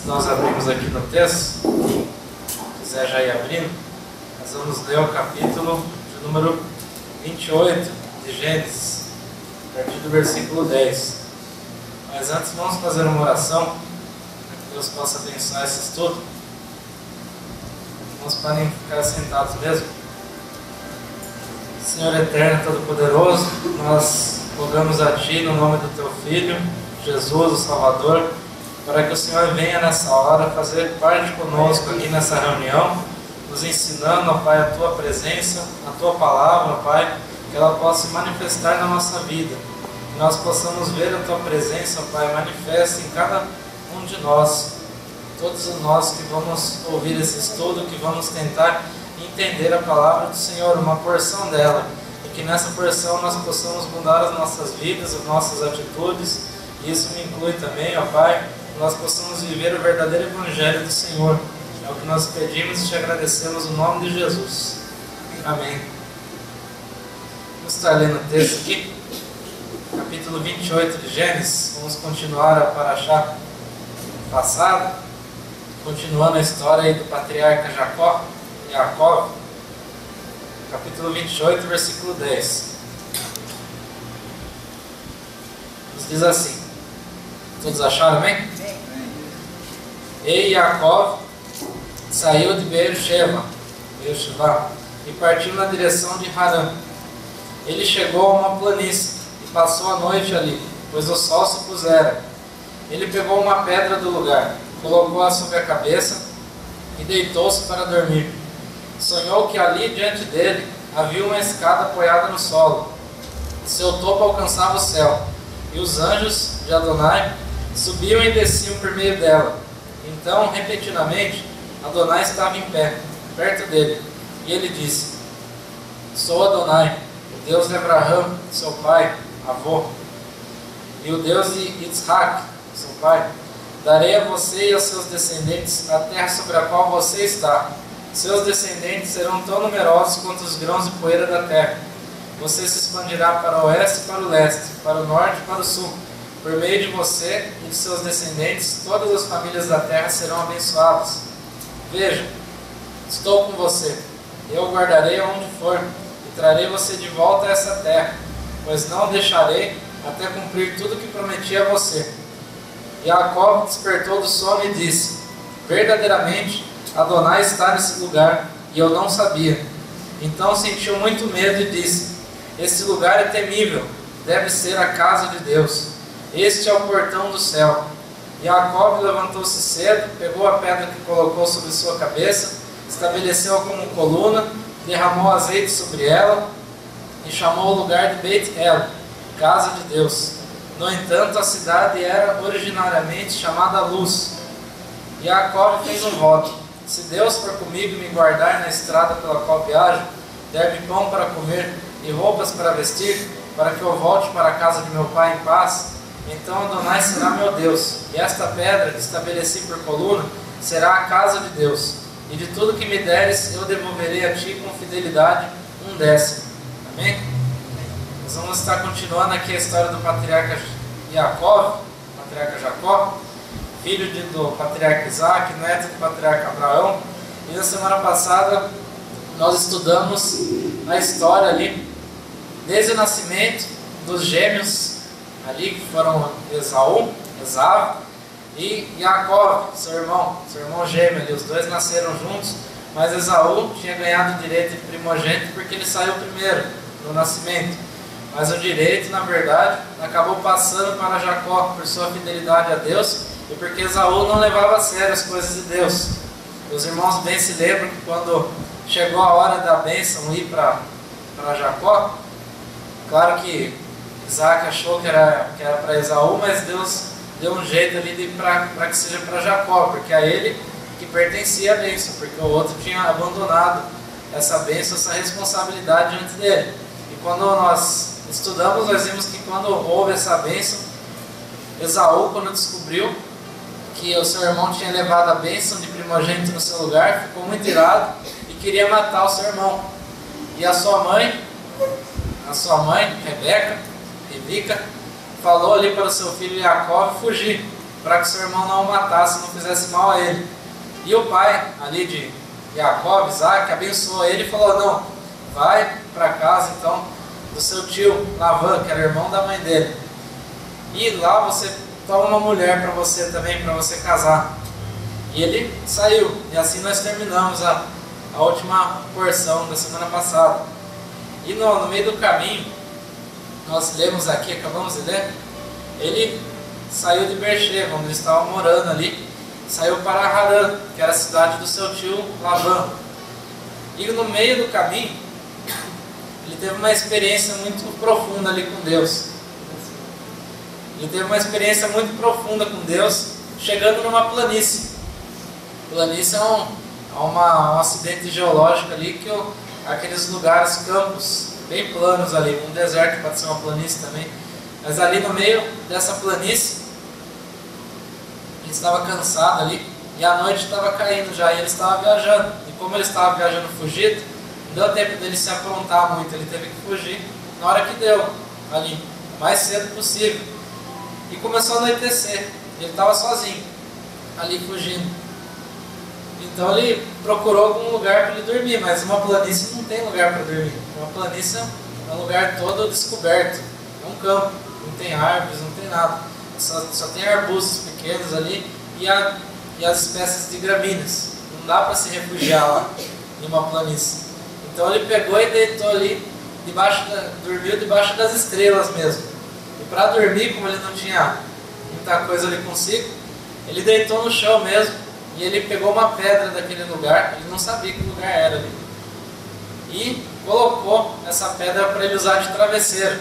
Nós abrimos aqui no texto, se quiser já ir abrindo, nós vamos ler o capítulo de número 28 de Gênesis, a partir do versículo 10. Mas antes vamos fazer uma oração, para que Deus possa abençoar esse estudo. Nós podem ficar sentados mesmo. Senhor eterno, todo-poderoso, nós rogamos a Ti no nome do Teu Filho, Jesus, o Salvador, para que o Senhor venha nessa hora fazer parte conosco aqui nessa reunião, nos ensinando, ó Pai, a Tua presença, a Tua palavra, ó Pai, que ela possa se manifestar na nossa vida, que nós possamos ver a Tua presença, ó Pai, manifesta em cada um de nós, todos nós que vamos ouvir esse estudo, que vamos tentar entender a palavra do Senhor, uma porção dela, e que nessa porção nós possamos mudar as nossas vidas, as nossas atitudes, e isso me inclui também, ó Pai, nós possamos viver o verdadeiro Evangelho do Senhor. É o que nós pedimos e te agradecemos no nome de Jesus. Amém. Vamos estar lendo o texto aqui, capítulo 28 de Gênesis. Vamos continuar a paraxá passada, continuando a história aí do patriarca Jacó, capítulo 28, versículo 10. Nos diz assim, todos acharam, bem? E Jacó saiu de Beer-sheva e partiu na direção de Harã. Ele chegou a uma planície e passou a noite ali, pois o sol se pusera. Ele pegou uma pedra do lugar, colocou-a sobre a cabeça e deitou-se para dormir. Sonhou que ali diante dele havia uma escada apoiada no solo. Seu topo alcançava o céu, e os anjos de Adonai subiam e desciam por meio dela. Então, repentinamente, Adonai estava em pé, perto dele, e ele disse: Sou Adonai, o Deus de Abraão, seu pai, avô, e o Deus de Isaac, seu pai. Darei a você e aos seus descendentes a terra sobre a qual você está. Seus descendentes serão tão numerosos quanto os grãos de poeira da terra. Você se expandirá para o oeste e para o leste, para o norte e para o sul. Por meio de você e de seus descendentes, todas as famílias da terra serão abençoadas. Veja, estou com você. Eu o guardarei aonde for e trarei você de volta a essa terra, pois não o deixarei até cumprir tudo o que prometi a você. Jacó despertou do sono e disse: Verdadeiramente, Adonai está nesse lugar e eu não sabia. Então sentiu muito medo e disse: Este lugar é temível, deve ser a casa de Deus. Este é o portão do céu. Jacó levantou-se cedo, pegou a pedra que colocou sobre sua cabeça, estabeleceu-a como coluna, derramou azeite sobre ela e chamou o lugar de Beit-El, casa de Deus. No entanto, a cidade era originariamente chamada Luz. Jacó fez um voto: se Deus for comigo e me guardar na estrada pela qual viajo, der-me pão para comer e roupas para vestir, para que eu volte para a casa de meu pai em paz, então Adonai será meu Deus, e esta pedra que estabeleci por coluna será a casa de Deus, e de tudo que me deres eu devolverei a ti com fidelidade 1/10. Amém? Nós vamos estar continuando aqui a história do patriarca Jacó, filho do patriarca Isaac, neto do patriarca Abraão. E na semana passada nós estudamos a história ali, desde o nascimento dos gêmeos ali, que foram Esaú e Jacó, seu irmão gêmeo ali. Os dois nasceram juntos, mas Esaú tinha ganhado o direito de primogênito porque ele saiu primeiro no nascimento. Mas o direito, na verdade, acabou passando para Jacó por sua fidelidade a Deus e porque Esaú não levava a sério as coisas de Deus. Os irmãos bem se lembram que quando chegou a hora da bênção ir para Jacó, claro que Isaac achou que era para Esaú, mas Deus deu um jeito ali para que seja para Jacó, porque a ele que pertencia a bênção, porque o outro tinha abandonado essa bênção, essa responsabilidade diante dele. E quando nós estudamos, nós vimos que quando houve essa bênção, Esaú, quando descobriu que o seu irmão tinha levado a bênção de primogênito no seu lugar, ficou muito irado e queria matar o seu irmão. E a sua mãe, Rebeca, falou ali para o seu filho Jacó fugir, para que seu irmão não o matasse, não fizesse mal a ele. E o pai ali de Jacó, Isaac, abençoou ele e falou: não, vai para casa então do seu tio Labã, que era irmão da mãe dele, e lá você toma uma mulher para você também, para você casar. E ele saiu, e assim nós terminamos a última porção da semana passada. E no meio do caminho, nós lemos aqui, acabamos de ler, ele saiu de Beersheba, onde ele estava morando ali, saiu para Harã, que era a cidade do seu tio Labã. E no meio do caminho, ele teve uma experiência muito profunda ali com Deus. Ele teve uma experiência muito profunda com Deus, chegando numa planície. Planície é um acidente geológico ali, que aqueles lugares, campos bem planos ali, um deserto pode ser uma planície também, mas ali no meio dessa planície, ele estava cansado ali, e a noite estava caindo já, e ele estava viajando, e como ele estava viajando fugido, não deu tempo dele se aprontar muito, ele teve que fugir na hora que deu, ali, o mais cedo possível, e começou a anoitecer, ele estava sozinho, ali fugindo. Então ele procurou algum lugar para ele dormir, mas uma planície não tem lugar para dormir. Uma planície é um lugar todo descoberto, é um campo, não tem árvores, não tem nada. Só tem arbustos pequenos ali e as espécies de gramíneas. Não dá para se refugiar lá em uma planície. Então ele pegou e deitou ali, dormiu debaixo das estrelas mesmo. E para dormir, como ele não tinha muita coisa ali consigo, ele deitou no chão mesmo. E ele pegou uma pedra daquele lugar, ele não sabia que lugar era ali, e colocou essa pedra para ele usar de travesseiro.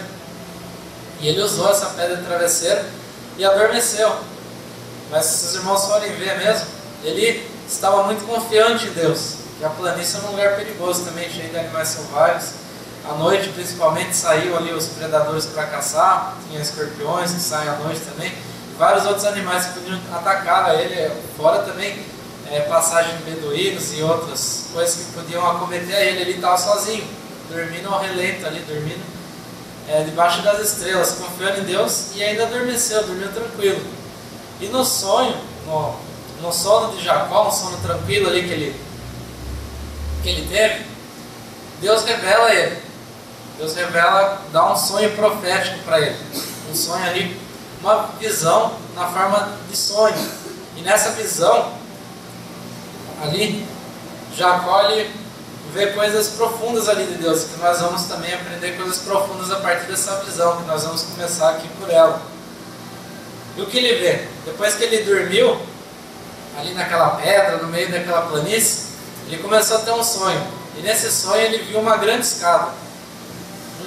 E ele usou essa pedra de travesseiro e adormeceu. Mas se os irmãos forem ver mesmo, ele estava muito confiante em Deus, que a planície é um lugar perigoso também, cheio de animais selvagens. À noite principalmente saíam ali os predadores para caçar, tinha escorpiões que saem à noite também, vários outros animais que podiam atacar a ele, fora também passagem de beduínos e outras coisas que podiam acometer a ele. Ele estava sozinho, dormindo ao relento ali, dormindo debaixo das estrelas, confiando em Deus, e ainda dormiu tranquilo. E no sonho, no sono de Jacó, um sono tranquilo ali que ele teve, Deus revela a ele. Deus dá um sonho profético para ele, um sonho ali, uma visão na forma de sonho. E nessa visão ali, Jacó vê coisas profundas ali de Deus, que nós vamos também aprender coisas profundas a partir dessa visão, que nós vamos começar aqui por ela. E o que ele vê? Depois que ele dormiu ali naquela pedra, no meio daquela planície, ele começou a ter um sonho. E nesse sonho ele viu uma grande escada,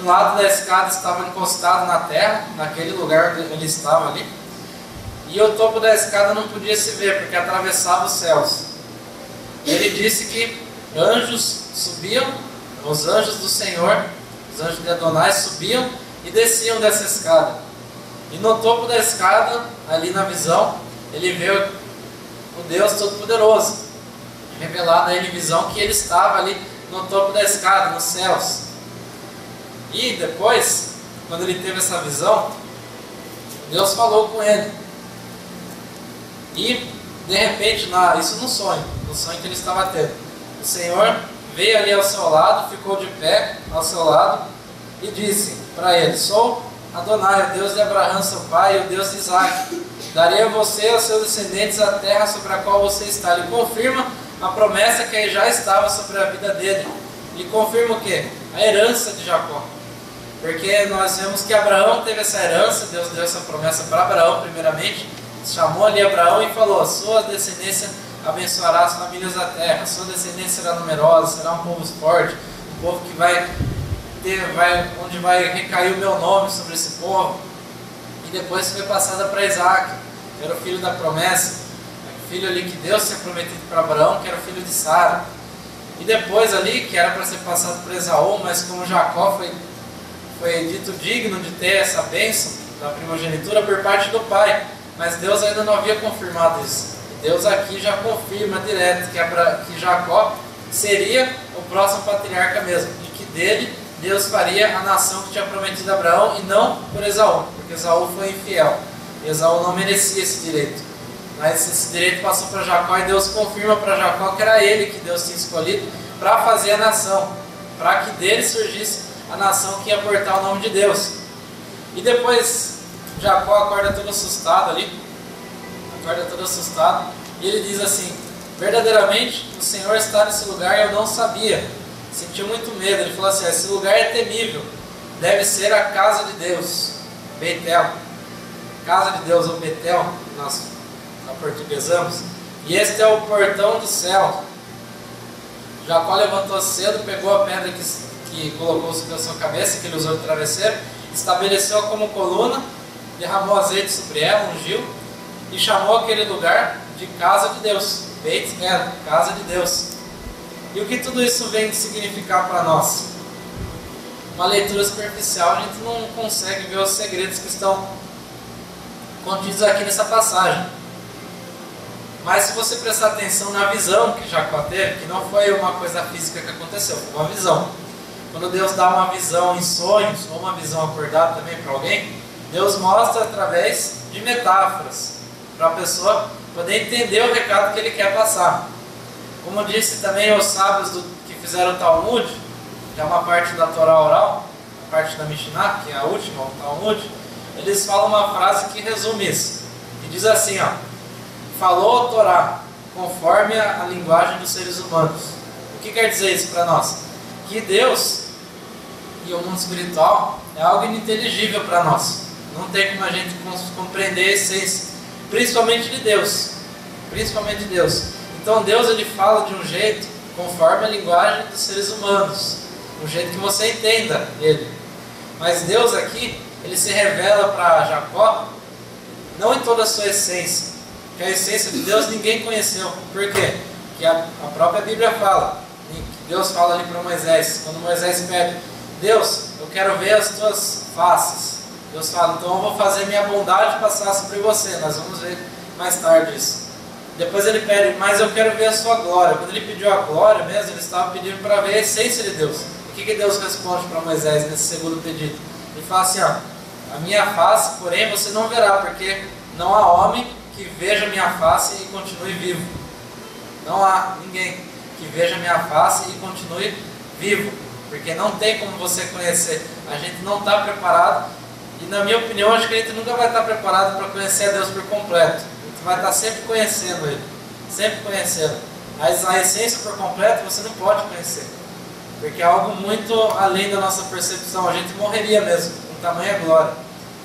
um lado da escada estava encostado na terra, naquele lugar onde ele estava ali, e o topo da escada não podia se ver, porque atravessava os céus. E ele disse que anjos subiam, os anjos do Senhor, os anjos de Adonai subiam e desciam dessa escada. E no topo da escada, ali na visão, ele vê o Deus Todo-Poderoso, revelado a ele em visão que ele estava ali no topo da escada, nos céus. E depois, quando ele teve essa visão, Deus falou com ele. E, de repente, isso no sonho que ele estava tendo, o Senhor veio ali ao seu lado, ficou de pé ao seu lado e disse para ele: sou Adonai, o Deus de Abraão, seu pai, e o Deus de Isaac. Darei a você e aos seus descendentes a terra sobre a qual você está. Ele confirma a promessa que já estava sobre a vida dele. Ele confirma o quê? A herança de Jacó. Porque nós vemos que Abraão teve essa herança, Deus deu essa promessa para Abraão primeiramente, chamou ali Abraão e falou: sua descendência abençoará as famílias da terra, sua descendência será numerosa, será um povo forte, um povo que onde vai recair o meu nome sobre esse povo. E depois foi passada para Isaac, que era o filho da promessa, o filho ali que Deus tinha prometido para Abraão, que era o filho de Sara. E depois ali, que era para ser passado por Esaú, mas como Jacó foi dito digno de ter essa bênção da primogenitura por parte do pai, mas Deus ainda não havia confirmado isso. E Deus aqui já confirma direto que Jacó seria o próximo patriarca mesmo, e que dele Deus faria a nação que tinha prometido a Abraão, e não por Esaú, porque Esaú foi infiel. Esaú não merecia esse direito, mas esse direito passou para Jacó, e Deus confirma para Jacó que era ele que Deus tinha escolhido para fazer a nação, para que dele surgisse a nação que ia portar o nome de Deus. E depois Jacó acorda todo assustado ali, e ele diz assim: verdadeiramente o Senhor está nesse lugar e eu não sabia. Sentiu muito medo. Ele falou assim: esse lugar é temível, deve ser a casa de Deus, Betel, casa de Deus, ou Betel, nós aportuguesamos, e este é o portão do céu. Jacó levantou cedo, pegou a pedra que colocou sobre a sua cabeça, que ele usou de travesseiro, estabeleceu-a como coluna, derramou azeite sobre ela, ungiu, e chamou aquele lugar de casa de Deus, Beit El, casa de Deus. E o que tudo isso vem significar para nós? Uma leitura superficial, a gente não consegue ver os segredos que estão contidos aqui nessa passagem. Mas se você prestar atenção na visão que Jacó teve, que não foi uma coisa física que aconteceu, foi uma visão. Quando Deus dá uma visão em sonhos, ou uma visão acordada também para alguém, Deus mostra através de metáforas, para a pessoa poder entender o recado que Ele quer passar. Como disse também os sábios que fizeram o Talmud, que é uma parte da Torá oral, a parte da Mishnah, que é a última, o Talmud, eles falam uma frase que resume isso, que diz assim, falou a Torá conforme a linguagem dos seres humanos. O que quer dizer isso para nós? Que Deus e o mundo espiritual é algo ininteligível para nós. Não tem como a gente compreender a essência, principalmente de Deus. Principalmente de Deus. Então Deus ele fala de um jeito conforme a linguagem dos seres humanos, um jeito que você entenda ele. Mas Deus aqui, ele se revela para Jacó não em toda a sua essência, porque a essência de Deus ninguém conheceu. Por quê? Porque a própria Bíblia fala, que Deus fala ali para Moisés, quando Moisés pede: Deus, eu quero ver as tuas faces. Deus fala: então eu vou fazer minha bondade passar sobre você. Nós vamos ver mais tarde isso. Depois ele pede: mas eu quero ver a sua glória. Quando ele pediu a glória mesmo, ele estava pedindo para ver a essência de Deus. O que Deus responde para Moisés nesse segundo pedido? Ele fala assim: a minha face, porém, você não verá, porque não há homem que veja a minha face e continue vivo. Não há ninguém que veja a minha face e continue vivo, porque não tem como você conhecer. A gente não está preparado, e na minha opinião, acho que a gente nunca vai estar preparado para conhecer a Deus por completo. A gente vai estar sempre conhecendo Ele, sempre conhecendo. Mas a essência por completo você não pode conhecer, porque é algo muito além da nossa percepção. A gente morreria mesmo, com tamanha glória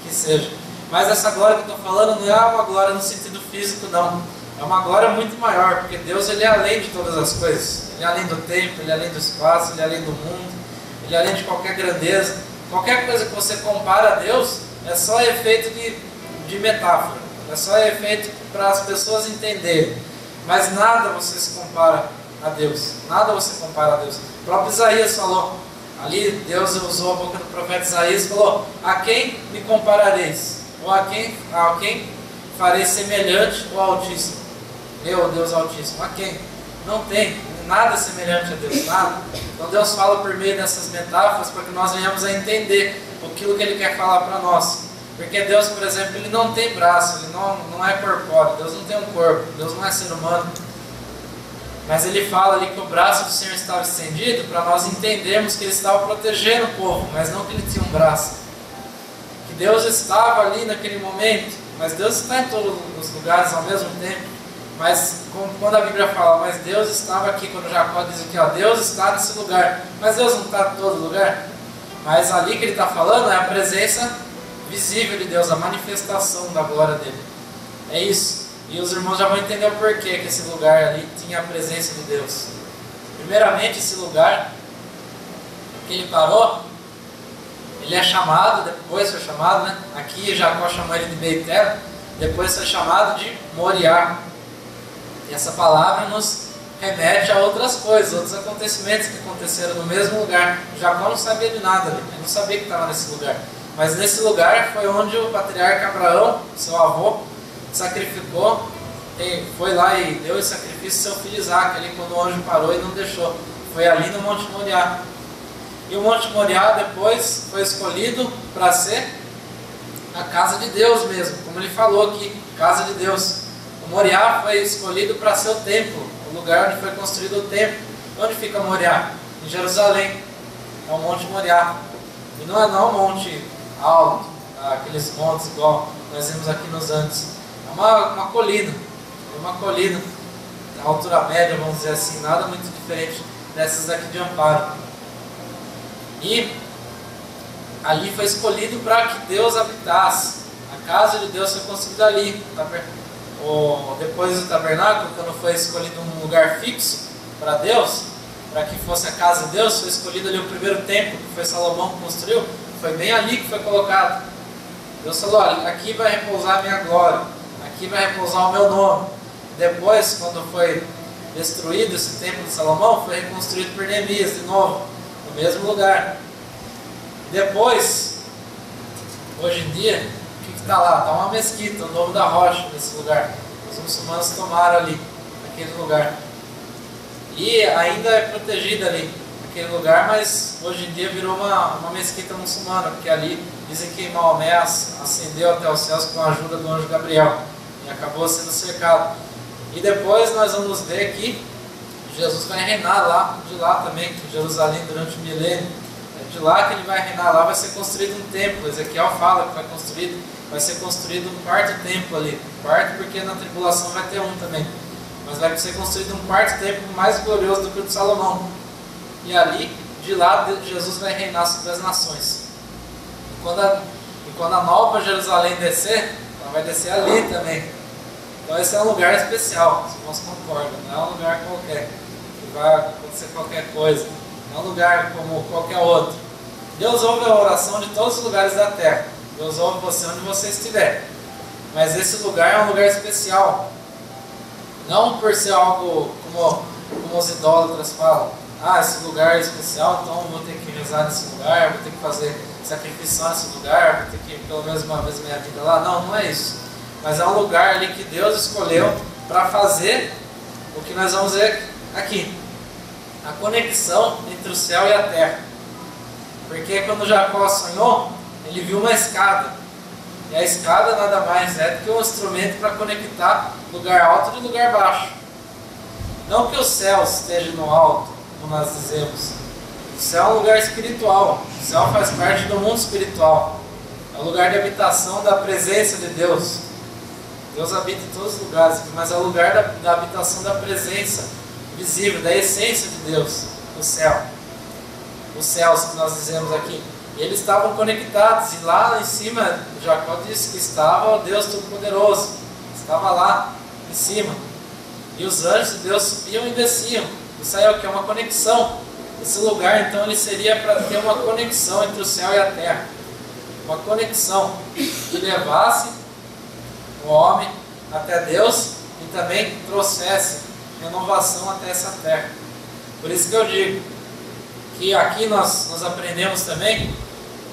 que seja. Mas essa glória que eu estou falando não é uma glória no sentido físico, não. É uma glória muito maior, porque Deus ele é além de todas as coisas. Ele é além do tempo, Ele é além do espaço, Ele é além do mundo, Ele é além de qualquer grandeza, Qualquer coisa que você compara a Deus é só efeito de metáfora, é só efeito para as pessoas entenderem. Mas nada você se compara a Deus, nada você compara a Deus. O próprio Isaías falou, ali Deus usou a boca do profeta Isaías e falou: a quem me comparareis? Ou a quem farei semelhante ao Altíssimo? Eu, Deus Altíssimo, a quem? Não tem nada semelhante a Deus, nada. Então Deus fala por meio dessas metáforas para que nós venhamos a entender aquilo que Ele quer falar para nós. Porque Deus, por exemplo, Ele não tem braço, Ele não é corpóreo, Deus não tem um corpo, Deus não é ser humano. Mas Ele fala ali que o braço do Senhor estava estendido para nós entendermos que Ele estava protegendo o povo, mas não que Ele tinha um braço. Que Deus estava ali naquele momento, mas Deus está em todos os lugares ao mesmo tempo. Mas quando a Bíblia fala, mas Deus estava aqui, quando Jacó diz aqui, ó, Deus está nesse lugar, mas Deus não está em todo lugar. Mas ali que ele está falando é a presença visível de Deus, a manifestação da glória dele. É isso. E os irmãos já vão entender o porquê que esse lugar ali tinha a presença de Deus. Primeiramente, esse lugar que ele parou, ele é chamado, depois foi chamado, né? Aqui Jacó chamou ele de Beitel, depois foi chamado de Moriá. E essa palavra nos remete a outras coisas, outros acontecimentos que aconteceram no mesmo lugar. Jacó não sabia de nada, ele não sabia que estava nesse lugar. Mas nesse lugar foi onde o patriarca Abraão, seu avô, sacrificou, foi lá e deu esse sacrifício ao seu filho Isaac, ali quando o anjo parou e não deixou. Foi ali no Monte Moriá. E o Monte Moriá depois foi escolhido para ser a casa de Deus mesmo, como ele falou aqui, casa de Deus. O Moriá foi escolhido para ser o templo, o lugar onde foi construído o templo. Onde fica Moriá? Em Jerusalém. É o Monte Moriá. E não é um monte alto, aqueles montes igual nós vemos aqui nos Andes. É uma colina. É uma colina, a altura média, vamos dizer assim, nada muito diferente dessas daqui de Amparo. E ali foi escolhido para que Deus habitasse. A casa de Deus foi construída ali. Depois do tabernáculo, quando foi escolhido um lugar fixo para Deus, para que fosse a casa de Deus, foi escolhido ali o primeiro templo, que foi Salomão que construiu, foi bem ali que foi colocado. Deus falou: olha, aqui vai repousar a minha glória, aqui vai repousar o meu nome. Depois, quando foi destruído esse templo de Salomão, foi reconstruído por Neemias de novo, no mesmo lugar. Depois, hoje em dia, o que está lá? Está uma mesquita, o Novo da Rocha, nesse lugar. Os muçulmanos tomaram ali, naquele lugar. E ainda é protegida ali, naquele lugar, mas hoje em dia virou uma mesquita muçulmana, porque ali dizem que Maomé ascendeu até os céus com a ajuda do anjo Gabriel e acabou sendo cercado. E depois nós vamos ver que Jesus vai reinar lá, de lá também, em Jerusalém, durante o milênio. É de lá que ele vai reinar, lá vai ser construído um templo. Ezequiel fala que vai ser construído um quarto templo ali. Quarto porque na tribulação vai ter um também. Mas vai ser construído um quarto templo mais glorioso do que o de Salomão. E ali, de lá, Jesus vai reinar sobre as nações. E quando a nova Jerusalém descer, ela vai descer ali também. Então esse é um lugar especial, os irmãos concordam, não é um lugar qualquer, que vai acontecer qualquer coisa, não é um lugar como qualquer outro. Deus ouve a oração de todos os lugares da terra, Deus ouve você onde você estiver, mas esse lugar é um lugar especial, não por ser algo como os idólatras falam, esse lugar é especial, então vou ter que rezar nesse lugar, vou ter que fazer sacrifício nesse lugar, vou ter que ir pelo menos uma vez na minha vida lá. Não é isso. Mas é um lugar ali que Deus escolheu para fazer o que nós vamos ver aqui. A conexão entre o céu e a terra. Porque quando Jacó sonhou, ele viu uma escada. E a escada nada mais é do que um instrumento para conectar lugar alto e lugar baixo. Não que o céu esteja no alto, como nós dizemos. O céu é um lugar espiritual. O céu faz parte do mundo espiritual. É o lugar de habitação da presença de Deus. Deus habita em todos os lugares, mas é o lugar da habitação da presença visível, da essência de Deus, o céu. Os céus que nós dizemos aqui. E eles estavam conectados, e lá em cima, Jacó disse que estava o Deus Todo-Poderoso. Estava lá em cima. E os anjos de Deus subiam e desciam. Isso aí é o que? É uma conexão. Esse lugar, então, ele seria para ter uma conexão entre o céu e a terra. Uma conexão que levasse o homem até Deus e também trouxesse renovação até essa terra. Por isso que eu digo que aqui nós aprendemos também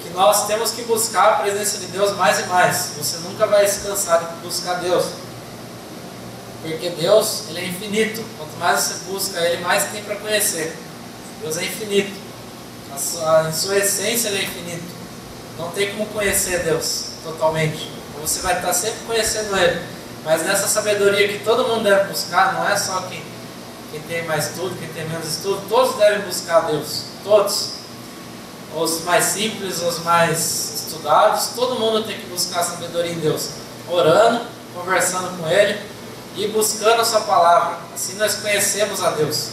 que nós temos que buscar a presença de Deus mais e mais. Você nunca vai se cansar de buscar Deus, porque Deus, ele é infinito. Quanto mais você busca Ele, mais tem para conhecer. Deus é infinito, em sua essência Ele é infinito. Não tem como conhecer Deus totalmente. Você vai estar sempre conhecendo Ele, mas nessa sabedoria que todo mundo deve buscar, não é só quem tem mais estudo, quem tem menos estudo, todos devem buscar Deus, todos. Os mais simples, os mais estudados, todo mundo tem que buscar a sabedoria em Deus, orando, conversando com Ele e buscando a sua palavra. Assim nós conhecemos a Deus,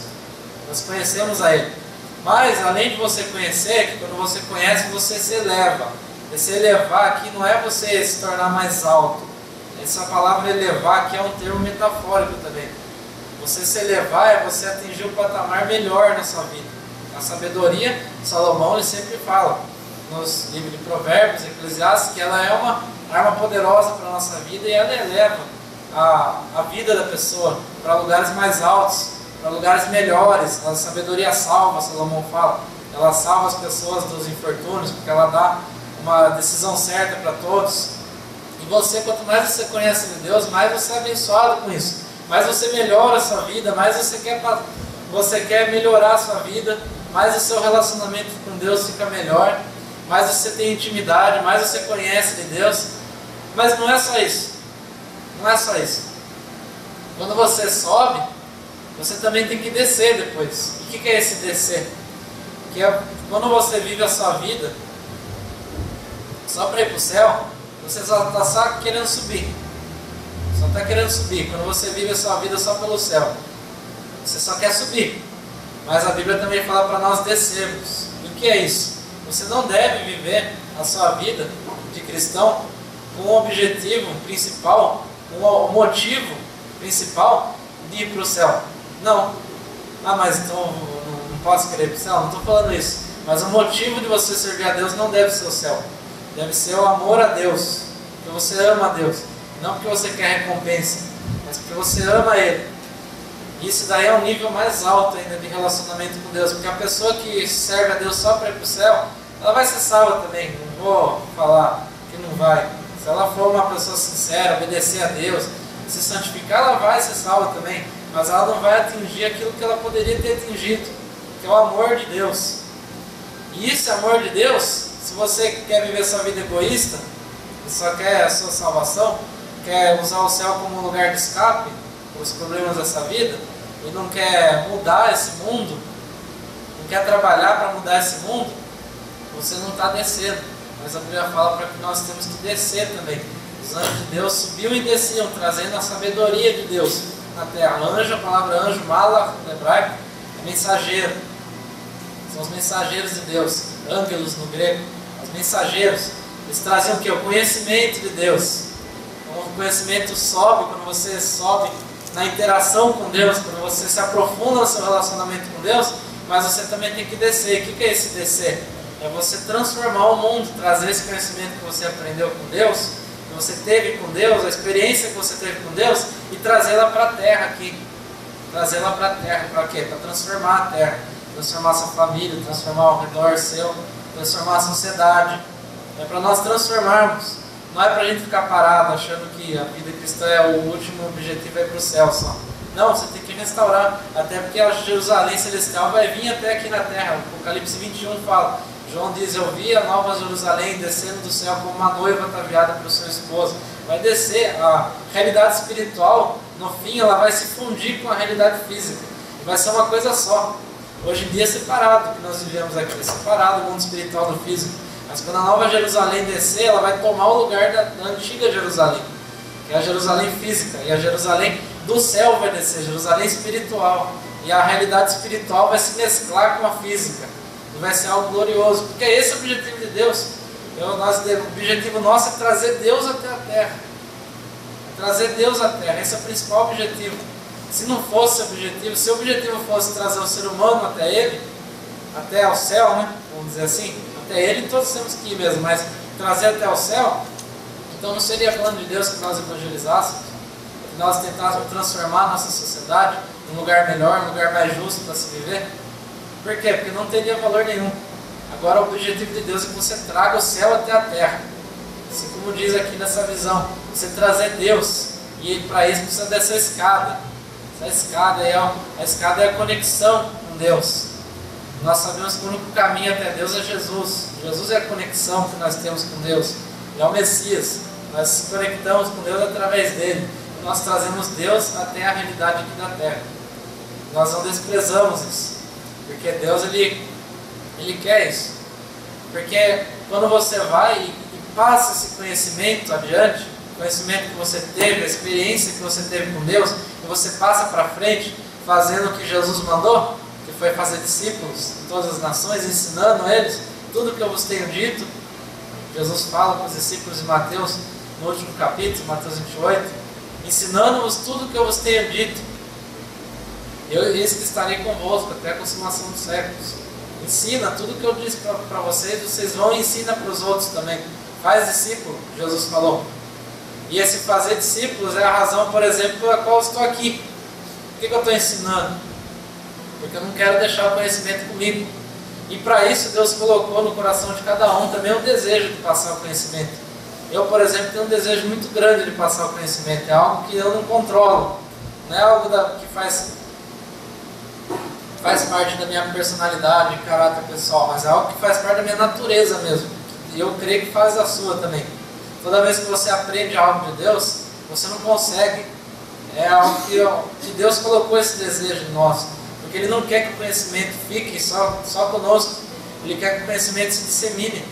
nós conhecemos a Ele. Mas além de você conhecer, quando você conhece, você se eleva. Esse elevar aqui não é você se tornar mais alto. Essa palavra elevar aqui é um termo metafórico também. Você se elevar é você atingir um patamar melhor na sua vida. A sabedoria, Salomão ele sempre fala nos livros de Provérbios, Eclesiastes, que ela é uma arma poderosa para a nossa vida e ela eleva a vida da pessoa para lugares mais altos, para lugares melhores. A sabedoria salva, Salomão fala. Ela salva as pessoas dos infortúnios, porque ela dá uma decisão certa para todos. E você, quanto mais você conhece de Deus, mais você é abençoado com isso. Mais você melhora a sua vida, mais você quer melhorar a sua vida, mais o seu relacionamento com Deus fica melhor, mais você tem intimidade, mais você conhece de Deus. Mas não é só isso. Não é só isso. Quando você sobe, você também tem que descer depois. E o que é esse descer? Que é quando você vive a sua vida só para ir para o céu, você só está só querendo subir. Só está querendo subir. Quando você vive a sua vida só pelo céu, você só quer subir. Mas a Bíblia também fala para nós descermos. E o que é isso? Você não deve viver a sua vida de cristão com o objetivo principal, com o motivo principal de ir para o céu. Não. Mas então não posso querer ir para o céu? Não estou falando isso. Mas o motivo de você servir a Deus não deve ser o céu. Deve ser o amor a Deus. Porque você ama a Deus. Não porque você quer recompensa, mas porque você ama Ele. Isso daí é um nível mais alto ainda de relacionamento com Deus. Porque a pessoa que serve a Deus só para ir para o céu, ela vai ser salva também. Não vou falar que não vai. Se ela for uma pessoa sincera, obedecer a Deus, se santificar, ela vai ser salva também. Mas ela não vai atingir aquilo que ela poderia ter atingido, que é o amor de Deus. E esse amor de Deus, se você quer viver sua vida egoísta, e só quer a sua salvação, quer usar o céu como um lugar de escape para os problemas dessa vida, e não quer mudar esse mundo, não quer trabalhar para mudar esse mundo, você não está descendo. Mas a Bíblia fala para que nós temos que descer também. Os anjos de Deus subiam e desciam, trazendo a sabedoria de Deus na terra. Anjo, a palavra anjo, malach no hebraico, é mensageiro. São os mensageiros de Deus, ângelos no grego, os mensageiros. Eles traziam o quê? O conhecimento de Deus. Então, o conhecimento sobe quando você sobe na interação com Deus, quando você se aprofunda no seu relacionamento com Deus, mas você também tem que descer. O que é esse descer? É você transformar o mundo, trazer esse conhecimento que você aprendeu com Deus, que você teve com Deus, a experiência que você teve com Deus, e trazê-la para a terra aqui. Trazê-la para a terra, para quê? Para transformar a terra, transformar a sua família, transformar ao redor seu, transformar a sociedade. É para nós transformarmos. Não é para a gente ficar parado achando que a vida cristã é o último objetivo, é para o céu só. Não, você tem que restaurar. Até porque a Jerusalém celestial vai vir até aqui na terra. O Apocalipse 21 fala. João diz, eu vi a nova Jerusalém descendo do céu como uma noiva ataviada para o seu esposo. Vai descer. A realidade espiritual, no fim, ela vai se fundir com a realidade física. Vai ser uma coisa só. Hoje em dia é separado, o que nós vivemos aqui é separado, o mundo espiritual do físico. Mas quando a nova Jerusalém descer, ela vai tomar o lugar da antiga Jerusalém, que é a Jerusalém física. E a Jerusalém do céu vai descer, Jerusalém espiritual. E a realidade espiritual vai se mesclar com a física. Vai ser algo glorioso, porque é esse o objetivo de Deus. O objetivo nosso é trazer Deus até a terra. É trazer Deus à terra, esse é o principal objetivo. Se não fosse o objetivo, se o objetivo fosse trazer o ser humano até Ele, até ao céu, né? Vamos dizer assim, até Ele todos temos que ir mesmo, mas trazer até ao céu, então não seria plano de Deus que nós evangelizássemos, que nós tentássemos transformar a nossa sociedade em um lugar melhor, um lugar mais justo para se viver? Por quê? Porque não teria valor nenhum. Agora o objetivo de Deus é que você traga o céu até a terra, assim como diz aqui nessa visão, você trazer Deus, e para isso precisa dessa escada. A escada é a conexão com Deus. Nós sabemos que o único caminho até Deus é Jesus. Jesus é a conexão que nós temos com Deus. Ele é o Messias. Nós nos conectamos com Deus através dele. Nós trazemos Deus até a realidade aqui da terra. Nós não desprezamos isso, porque Deus ele quer isso. Porque quando você vai e passa esse conhecimento adiante, o conhecimento que você teve, a experiência que você teve com Deus, e você passa para frente fazendo o que Jesus mandou, que foi fazer discípulos de todas as nações, ensinando eles tudo o que eu vos tenho dito. Jesus fala com os discípulos de Mateus, no último capítulo, Mateus 28, ensinando-vos tudo o que eu vos tenho dito. Eu eis que estarei convosco até a consumação dos séculos. Ensina tudo o que eu disse para vocês, vocês vão e ensina para os outros também. Faz discípulo, Jesus falou. E esse fazer discípulos é a razão, por exemplo, pela qual eu estou aqui. Por que eu estou ensinando? Porque eu não quero deixar o conhecimento comigo. E para isso Deus colocou no coração de cada um também um desejo de passar o conhecimento. Eu, por exemplo, tenho um desejo muito grande de passar o conhecimento. É algo que eu não controlo. Não é algo que faz parte da minha personalidade, caráter pessoal, mas é algo que faz parte da minha natureza mesmo. E eu creio que faz a sua também. Toda vez que você aprende algo de Deus, você não consegue. É algo que Deus colocou esse desejo em nós. Porque Ele não quer que o conhecimento fique só conosco. Ele quer que o conhecimento se dissemine.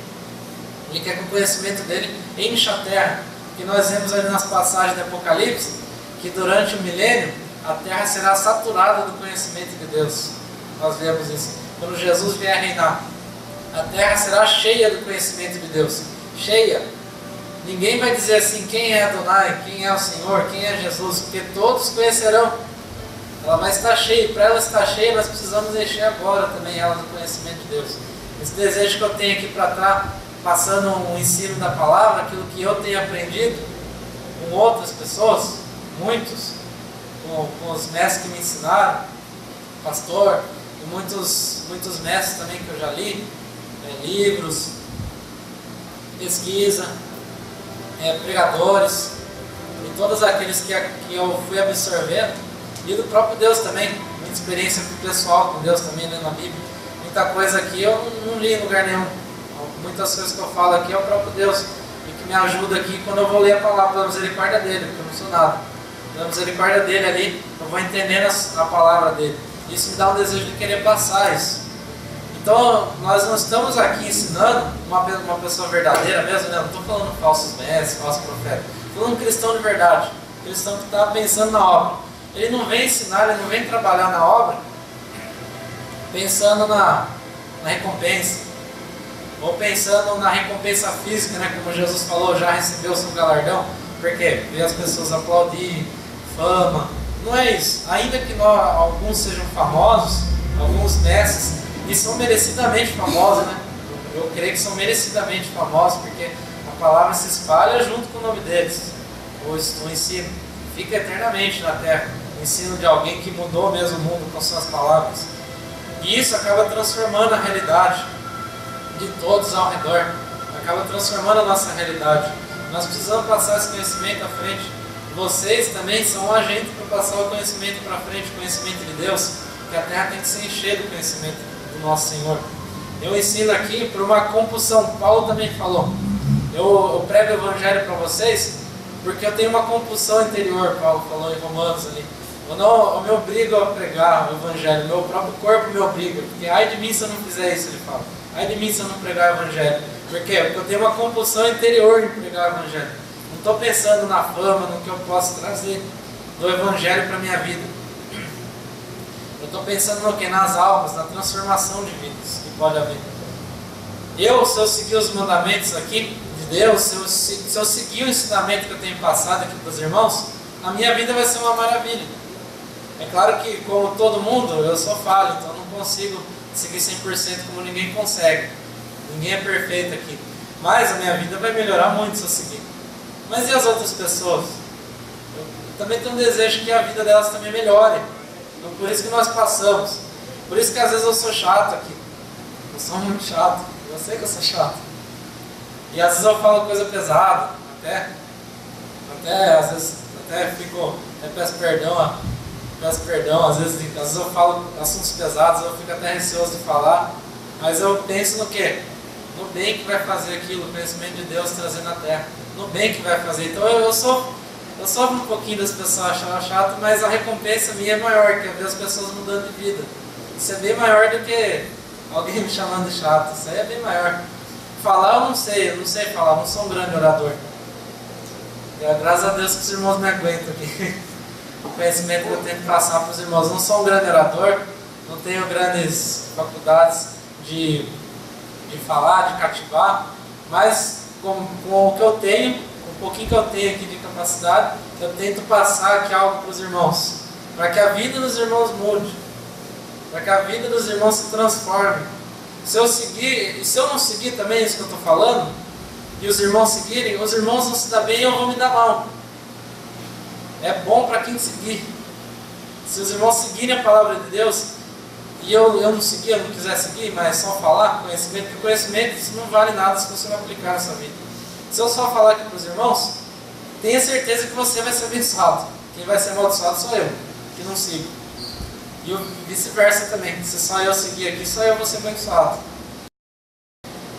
Ele quer que o conhecimento dele encha a terra. Que nós vemos ali nas passagens do Apocalipse, que durante o milênio, a terra será saturada do conhecimento de Deus. Nós vemos isso. Quando Jesus vier reinar, a terra será cheia do conhecimento de Deus. Cheia. Ninguém vai dizer assim, quem é Adonai, quem é o Senhor, quem é Jesus, porque todos conhecerão. Ela vai estar cheia, e para ela estar cheia, nós precisamos encher agora também ela do conhecimento de Deus. Esse desejo que eu tenho aqui para estar passando um ensino da palavra, aquilo que eu tenho aprendido com outras pessoas, muitos, com os mestres que me ensinaram, pastor, e muitos mestres também que eu já li, livros, pesquisa, pregadores, e todos aqueles que eu fui absorvendo, e do próprio Deus também, muita experiência pessoal com Deus também, lendo a Bíblia. Muita coisa aqui eu não li em lugar nenhum. Muitas coisas que eu falo aqui é o próprio Deus, e que me ajuda aqui quando eu vou ler a palavra pela misericórdia dele, porque eu não sou nada. Pela misericórdia dele ali, eu vou entendendo a palavra dele. Isso me dá um desejo de querer passar isso. Então, nós não estamos aqui ensinando uma pessoa verdadeira mesmo, né? Não estou falando falsos mestres, falsos profetas. Estou falando um cristão de verdade, um cristão que está pensando na obra. Ele não vem ensinar, ele não vem trabalhar na obra pensando na recompensa, ou pensando na recompensa física, né? Como Jesus falou, já recebeu o seu galardão, porque ver as pessoas aplaudir, fama, não é isso. Ainda que alguns sejam famosos, alguns mestres, e são merecidamente famosos, né? Eu creio que são merecidamente famosos, porque a palavra se espalha junto com o nome deles. O ensino fica eternamente na terra. O ensino de alguém que mudou mesmo o mundo com suas palavras. E isso acaba transformando a realidade de todos ao redor. Acaba transformando a nossa realidade. Nós precisamos passar esse conhecimento à frente. Vocês também são um agente para passar o conhecimento para frente, o conhecimento de Deus, que a terra tem que se encher do conhecimento do nosso Senhor. Eu ensino aqui por uma compulsão. Paulo também falou. Eu prego o evangelho para vocês porque eu tenho uma compulsão interior. Paulo falou em Romanos ali. Eu me obrigo a pregar o evangelho, meu próprio corpo me obriga, porque ai de mim se eu não fizer isso, ele fala. Ai de mim se eu não pregar o evangelho. Por quê? Porque eu tenho uma compulsão interior em pregar o evangelho. Não estou pensando na fama, no que eu posso trazer do evangelho para a minha vida. Eu estou pensando no que? Nas almas, na transformação de vidas que pode haver. Se eu seguir os mandamentos aqui de Deus, se eu seguir o ensinamento que eu tenho passado aqui para os irmãos, a minha vida vai ser uma maravilha. É claro que, como todo mundo, eu sou falho, então eu não consigo seguir 100% como ninguém consegue. Ninguém é perfeito aqui. Mas a minha vida vai melhorar muito se eu seguir. Mas e as outras pessoas? Eu também tenho um desejo que a vida delas também melhore. Então por isso que nós passamos. Por isso que às vezes eu sou chato aqui. Eu sou muito chato. Eu sei que eu sou chato. E às vezes eu falo coisa pesada. Às vezes peço perdão, às vezes eu falo assuntos pesados, eu fico até receoso de falar, mas eu penso no quê? No bem que vai fazer aquilo, o conhecimento de Deus trazer na terra, no bem que vai fazer. Então eu sofro um pouquinho das pessoas acharem chato, mas a recompensa minha é maior, que é ver as pessoas mudando de vida. Isso é bem maior do que alguém me chamando de chato, isso aí é bem maior. Falar eu não sei falar, eu não sou um grande orador. Graças a Deus que os irmãos me aguentam aqui. O conhecimento que eu tenho que passar para os irmãos. Não sou um grande orador, não tenho grandes faculdades de falar, de cativar, mas com o que eu tenho, com o pouquinho que eu tenho aqui de capacidade, eu tento passar aqui algo para os irmãos, para que a vida dos irmãos mude, para que a vida dos irmãos se transforme. Se eu seguir, e se eu não seguir também isso que eu estou falando, e os irmãos seguirem, os irmãos vão se dar bem e eu vou me dar mal. É bom para quem seguir. Se os irmãos seguirem a palavra de Deus, e eu não seguir, eu não quiser seguir, mas só falar conhecimento, porque conhecimento isso não vale nada se você não aplicar na sua vida. Se eu só falar aqui para os irmãos, tenha certeza que você vai ser abençoado. Quem vai ser amaldiçoado sou eu, que não sigo. E vice-versa também. Se só eu seguir aqui, só eu vou ser abençoado.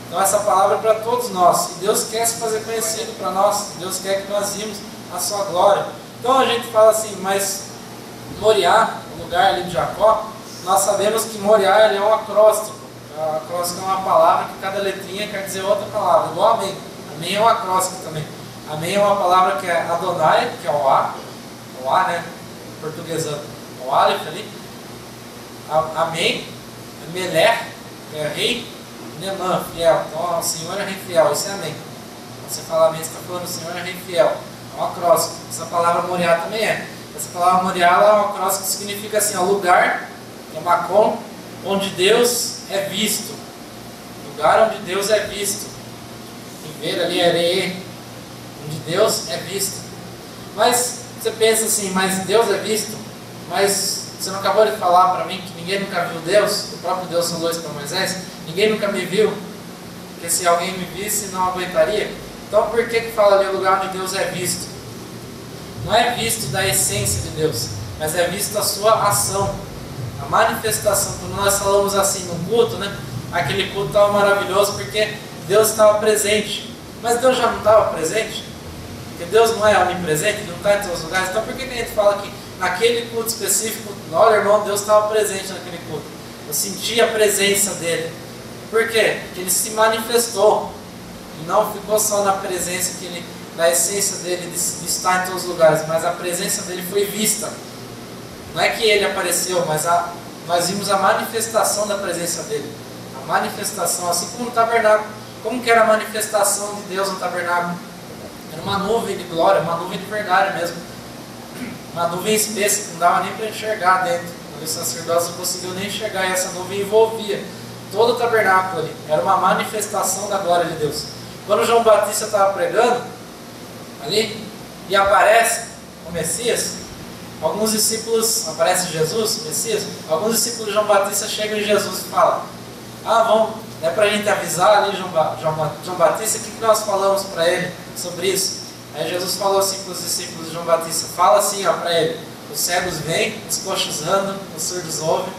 Então essa palavra é para todos nós. E Deus quer se fazer conhecido para nós. Deus quer que nós vimos a sua glória. Então a gente fala assim, mas Moriá, o lugar ali de Jacó, nós sabemos que Moriá ele é um acróstico. O acróstico é uma palavra que cada letrinha quer dizer outra palavra, igual Amém. Amém é um acróstico também. Amém é uma palavra que é Adonai, que é o A, né? Portuguesando. O Aleph ali. Amém, Melech, que é rei, Nemã, fiel. Então o Senhor é rei fiel, isso é Amém. Quando você fala Amém, você está falando o Senhor é rei fiel. É um acróstico. Essa palavra Moriá também é. Essa palavra Moriá é um acróstico que significa assim, ó, lugar, que é Macom, onde Deus é visto. Lugar onde Deus é visto. Em ver ali é Re, onde Deus é visto. Mas você pensa assim, mas Deus é visto? Mas você não acabou de falar para mim que ninguém nunca viu Deus? O próprio Deus falou isso para Moisés. Ninguém nunca me viu. Porque se alguém me visse, não aguentaria. Então por que fala ali o lugar onde Deus é visto? Não é visto da essência de Deus, mas é visto a sua ação. A manifestação. Quando nós falamos assim no culto, né? Aquele culto estava maravilhoso porque Deus estava presente. Mas Deus já não estava presente? Porque Deus não é onipresente, Ele não está em todos os lugares. Então por que a gente fala que naquele culto específico, olha irmão, Deus estava presente naquele culto. Eu senti a presença dele. Por quê? Porque ele se manifestou. E não ficou só na presença da essência dele de estar em todos os lugares, mas a presença dele foi vista. Não é que ele apareceu, mas nós vimos a manifestação da presença dele. A manifestação, assim como no tabernáculo. Como que era a manifestação de Deus no tabernáculo? Era uma nuvem de glória, uma nuvem de verdade mesmo. Uma nuvem espessa que não dava nem para enxergar dentro. O sacerdote não conseguiu nem enxergar e essa nuvem envolvia todo o tabernáculo ali. Era uma manifestação da glória de Deus. Quando João Batista estava pregando ali e aparece o Messias, alguns discípulos, aparece Jesus, o Messias, alguns discípulos de João Batista chegam em Jesus e falam: é para a gente avisar ali João Batista, o que nós falamos para ele sobre isso? Aí Jesus falou assim para os discípulos de João Batista: fala assim para ele, os cegos vêm, os coxos andam, os surdos ouvem.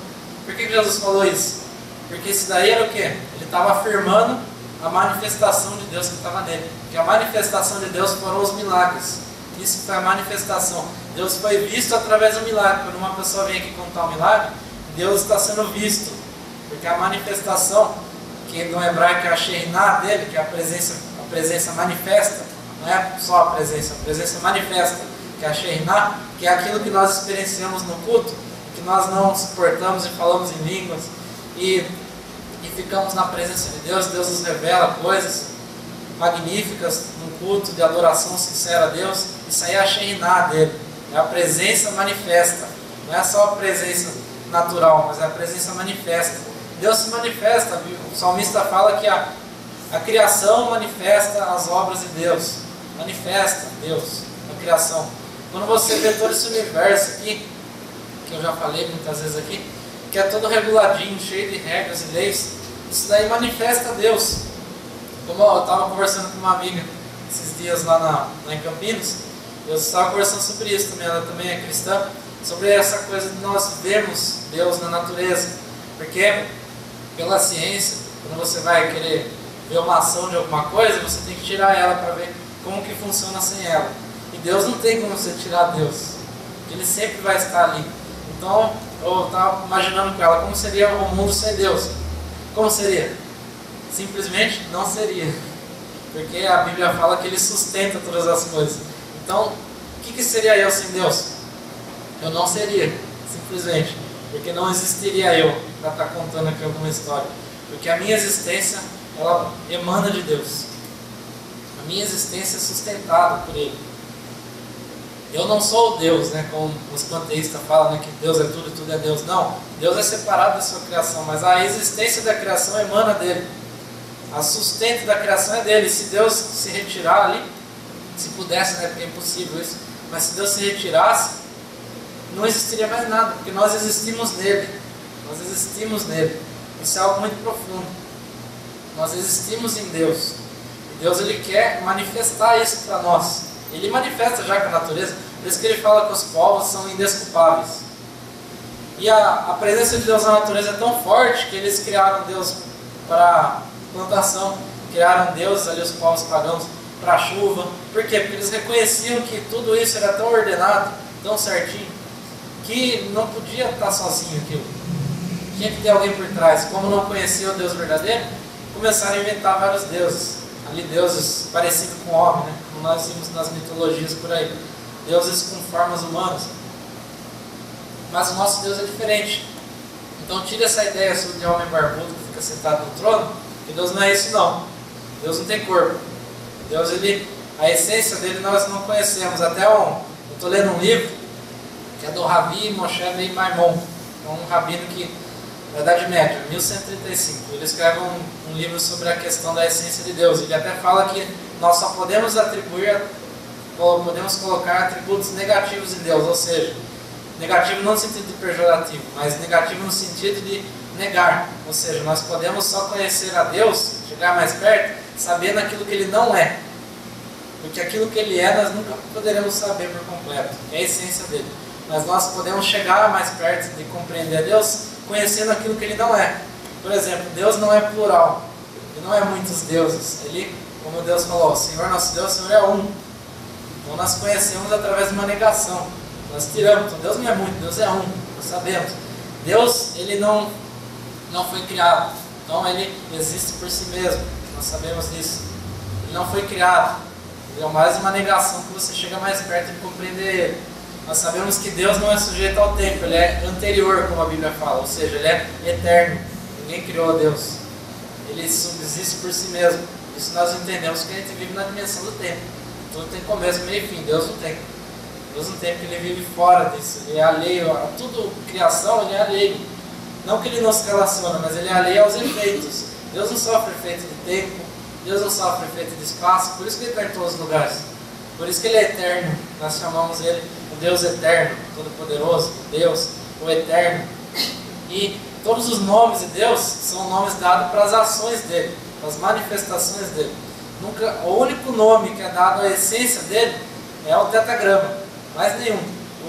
Por que Jesus falou isso? Porque isso daí era o quê? Ele estava afirmando a manifestação de Deus que estava nele. Porque a manifestação de Deus foram os milagres. Isso foi a manifestação. Deus foi visto através do milagre. Quando uma pessoa vem aqui contar um milagre, Deus está sendo visto. Porque a manifestação, que no hebraico é a Shekhinah dele, que é a presença manifesta, não é só a presença manifesta, que é a Shekhinah, que é aquilo que nós experienciamos no culto, que nós não suportamos e falamos em línguas, e ficamos na presença de Deus. Deus nos revela coisas magníficas num culto de adoração sincera a Deus. Isso aí é a Shekhinah dele, é a presença manifesta, não é só a presença natural, mas é a presença manifesta. Deus se manifesta. O salmista fala que a criação manifesta as obras de Deus. Manifesta Deus, a criação. Quando você vê todo esse universo aqui, que eu já falei muitas vezes aqui, que é todo reguladinho, cheio de regras e leis, isso daí manifesta Deus. Como eu estava conversando com uma amiga esses dias lá em Campinas, eu estava conversando sobre isso também, ela também é cristã, sobre essa coisa de nós vermos Deus na natureza. Porque pela ciência, quando você vai querer ver uma ação de alguma coisa, você tem que tirar ela para ver como que funciona sem ela. E Deus não tem como você tirar Deus. Ele sempre vai estar ali. Então, eu estava imaginando com ela como seria o mundo sem Deus. Como seria? Simplesmente não seria. Porque a Bíblia fala que Ele sustenta todas as coisas. Então, o que seria eu sem Deus? Eu não seria, simplesmente. Porque não existiria eu para estar contando aqui alguma história. Porque a minha existência, ela emana de Deus. A minha existência é sustentada por Ele. Eu não sou o Deus, né, como os panteístas falam, né, que Deus é tudo e tudo é Deus. Não, Deus é separado da sua criação, mas a existência da criação emana dele. A sustento da criação é dele. Se Deus se retirar ali, se pudesse, né, porque é impossível isso, mas se Deus se retirasse, não existiria mais nada, porque nós existimos nele. Nós existimos nele. Isso é algo muito profundo. Nós existimos em Deus. E Deus, Ele quer manifestar isso para nós. Ele manifesta já com a natureza, por isso que Ele fala que os povos são indesculpáveis. E a presença de Deus na natureza é tão forte que eles criaram Deus para plantação, criaram deuses ali, os povos pagãos, para a chuva. Por quê? Porque eles reconheciam que tudo isso era tão ordenado, tão certinho, que não podia estar sozinho aquilo. Tinha que ter alguém por trás. Como não conhecia o Deus verdadeiro, começaram a inventar vários deuses. Ali deuses parecidos com o homem, né? Como nós vimos nas mitologias por aí. Deuses com formas humanas. Mas o nosso Deus é diferente. Então tira essa ideia sobre o homem barbudo que fica sentado no trono, que Deus não é isso não. Deus não tem corpo. Deus, a essência dele nós não conhecemos. Até eu estou lendo um livro que é do Ravi Moshe Ben Maimon, um rabino que da Idade Média, 1135. Ele escreve um livro sobre a questão da essência de Deus. Ele até fala que nós só podemos podemos colocar atributos negativos em Deus, ou seja, negativo não no sentido de pejorativo, mas negativo no sentido de negar. Ou seja, nós podemos só conhecer a Deus, chegar mais perto, sabendo aquilo que Ele não é. Porque aquilo que Ele é, nós nunca poderemos saber por completo. É a essência dele. Mas nós podemos chegar mais perto de compreender a Deus, conhecendo aquilo que Ele não é. Por exemplo, Deus não é plural. Ele não é muitos deuses. Ele, como Deus falou, o Senhor nosso Deus, o Senhor é um. Então nós conhecemos através de uma negação. Nós tiramos. Então Deus não é muito, Deus é um. Nós sabemos. Deus, Ele não foi criado. Então Ele existe por si mesmo. Nós sabemos disso. Ele não foi criado. Ele é mais uma negação que você chega mais perto de compreender Ele. Nós sabemos que Deus não é sujeito ao tempo, Ele é anterior, como a Bíblia fala, ou seja, Ele é eterno. Ninguém criou a Deus. Ele subsiste por si mesmo. Isso nós entendemos que a gente vive na dimensão do tempo. Tudo tem começo, meio e fim. Deus não tem. Deus não tem, porque Ele vive fora disso. Ele é alheio a tudo, criação, Ele é alheio. Não que Ele não se relaciona, mas Ele é alheio aos efeitos. Deus não sofre efeito de tempo, Deus não sofre efeito de espaço, por isso que Ele está em todos os lugares. Por isso que Ele é eterno. Nós chamamos Ele o Deus eterno, todo-poderoso, Deus, o eterno. E todos os nomes de Deus são nomes dados para as ações dele, para as manifestações dele. O único nome que é dado à essência dele é o tetragrama, mais nenhum.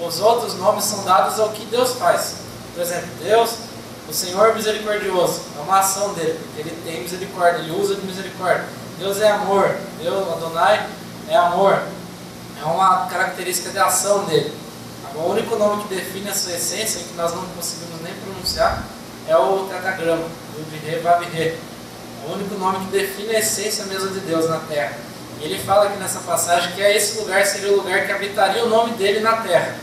Os outros nomes são dados ao que Deus faz. Por exemplo, Deus, o Senhor misericordioso, é uma ação dele, porque Ele tem misericórdia, Ele usa de misericórdia. Deus é amor, Deus, Adonai, é amor. É uma característica de ação dele. O único nome que define a sua essência, que nós não conseguimos nem pronunciar, é o tetragrama, o Yud-He Vav-He. O único nome que define a essência mesmo de Deus na terra. E ele fala aqui nessa passagem que esse lugar seria o lugar que habitaria o nome dele na terra.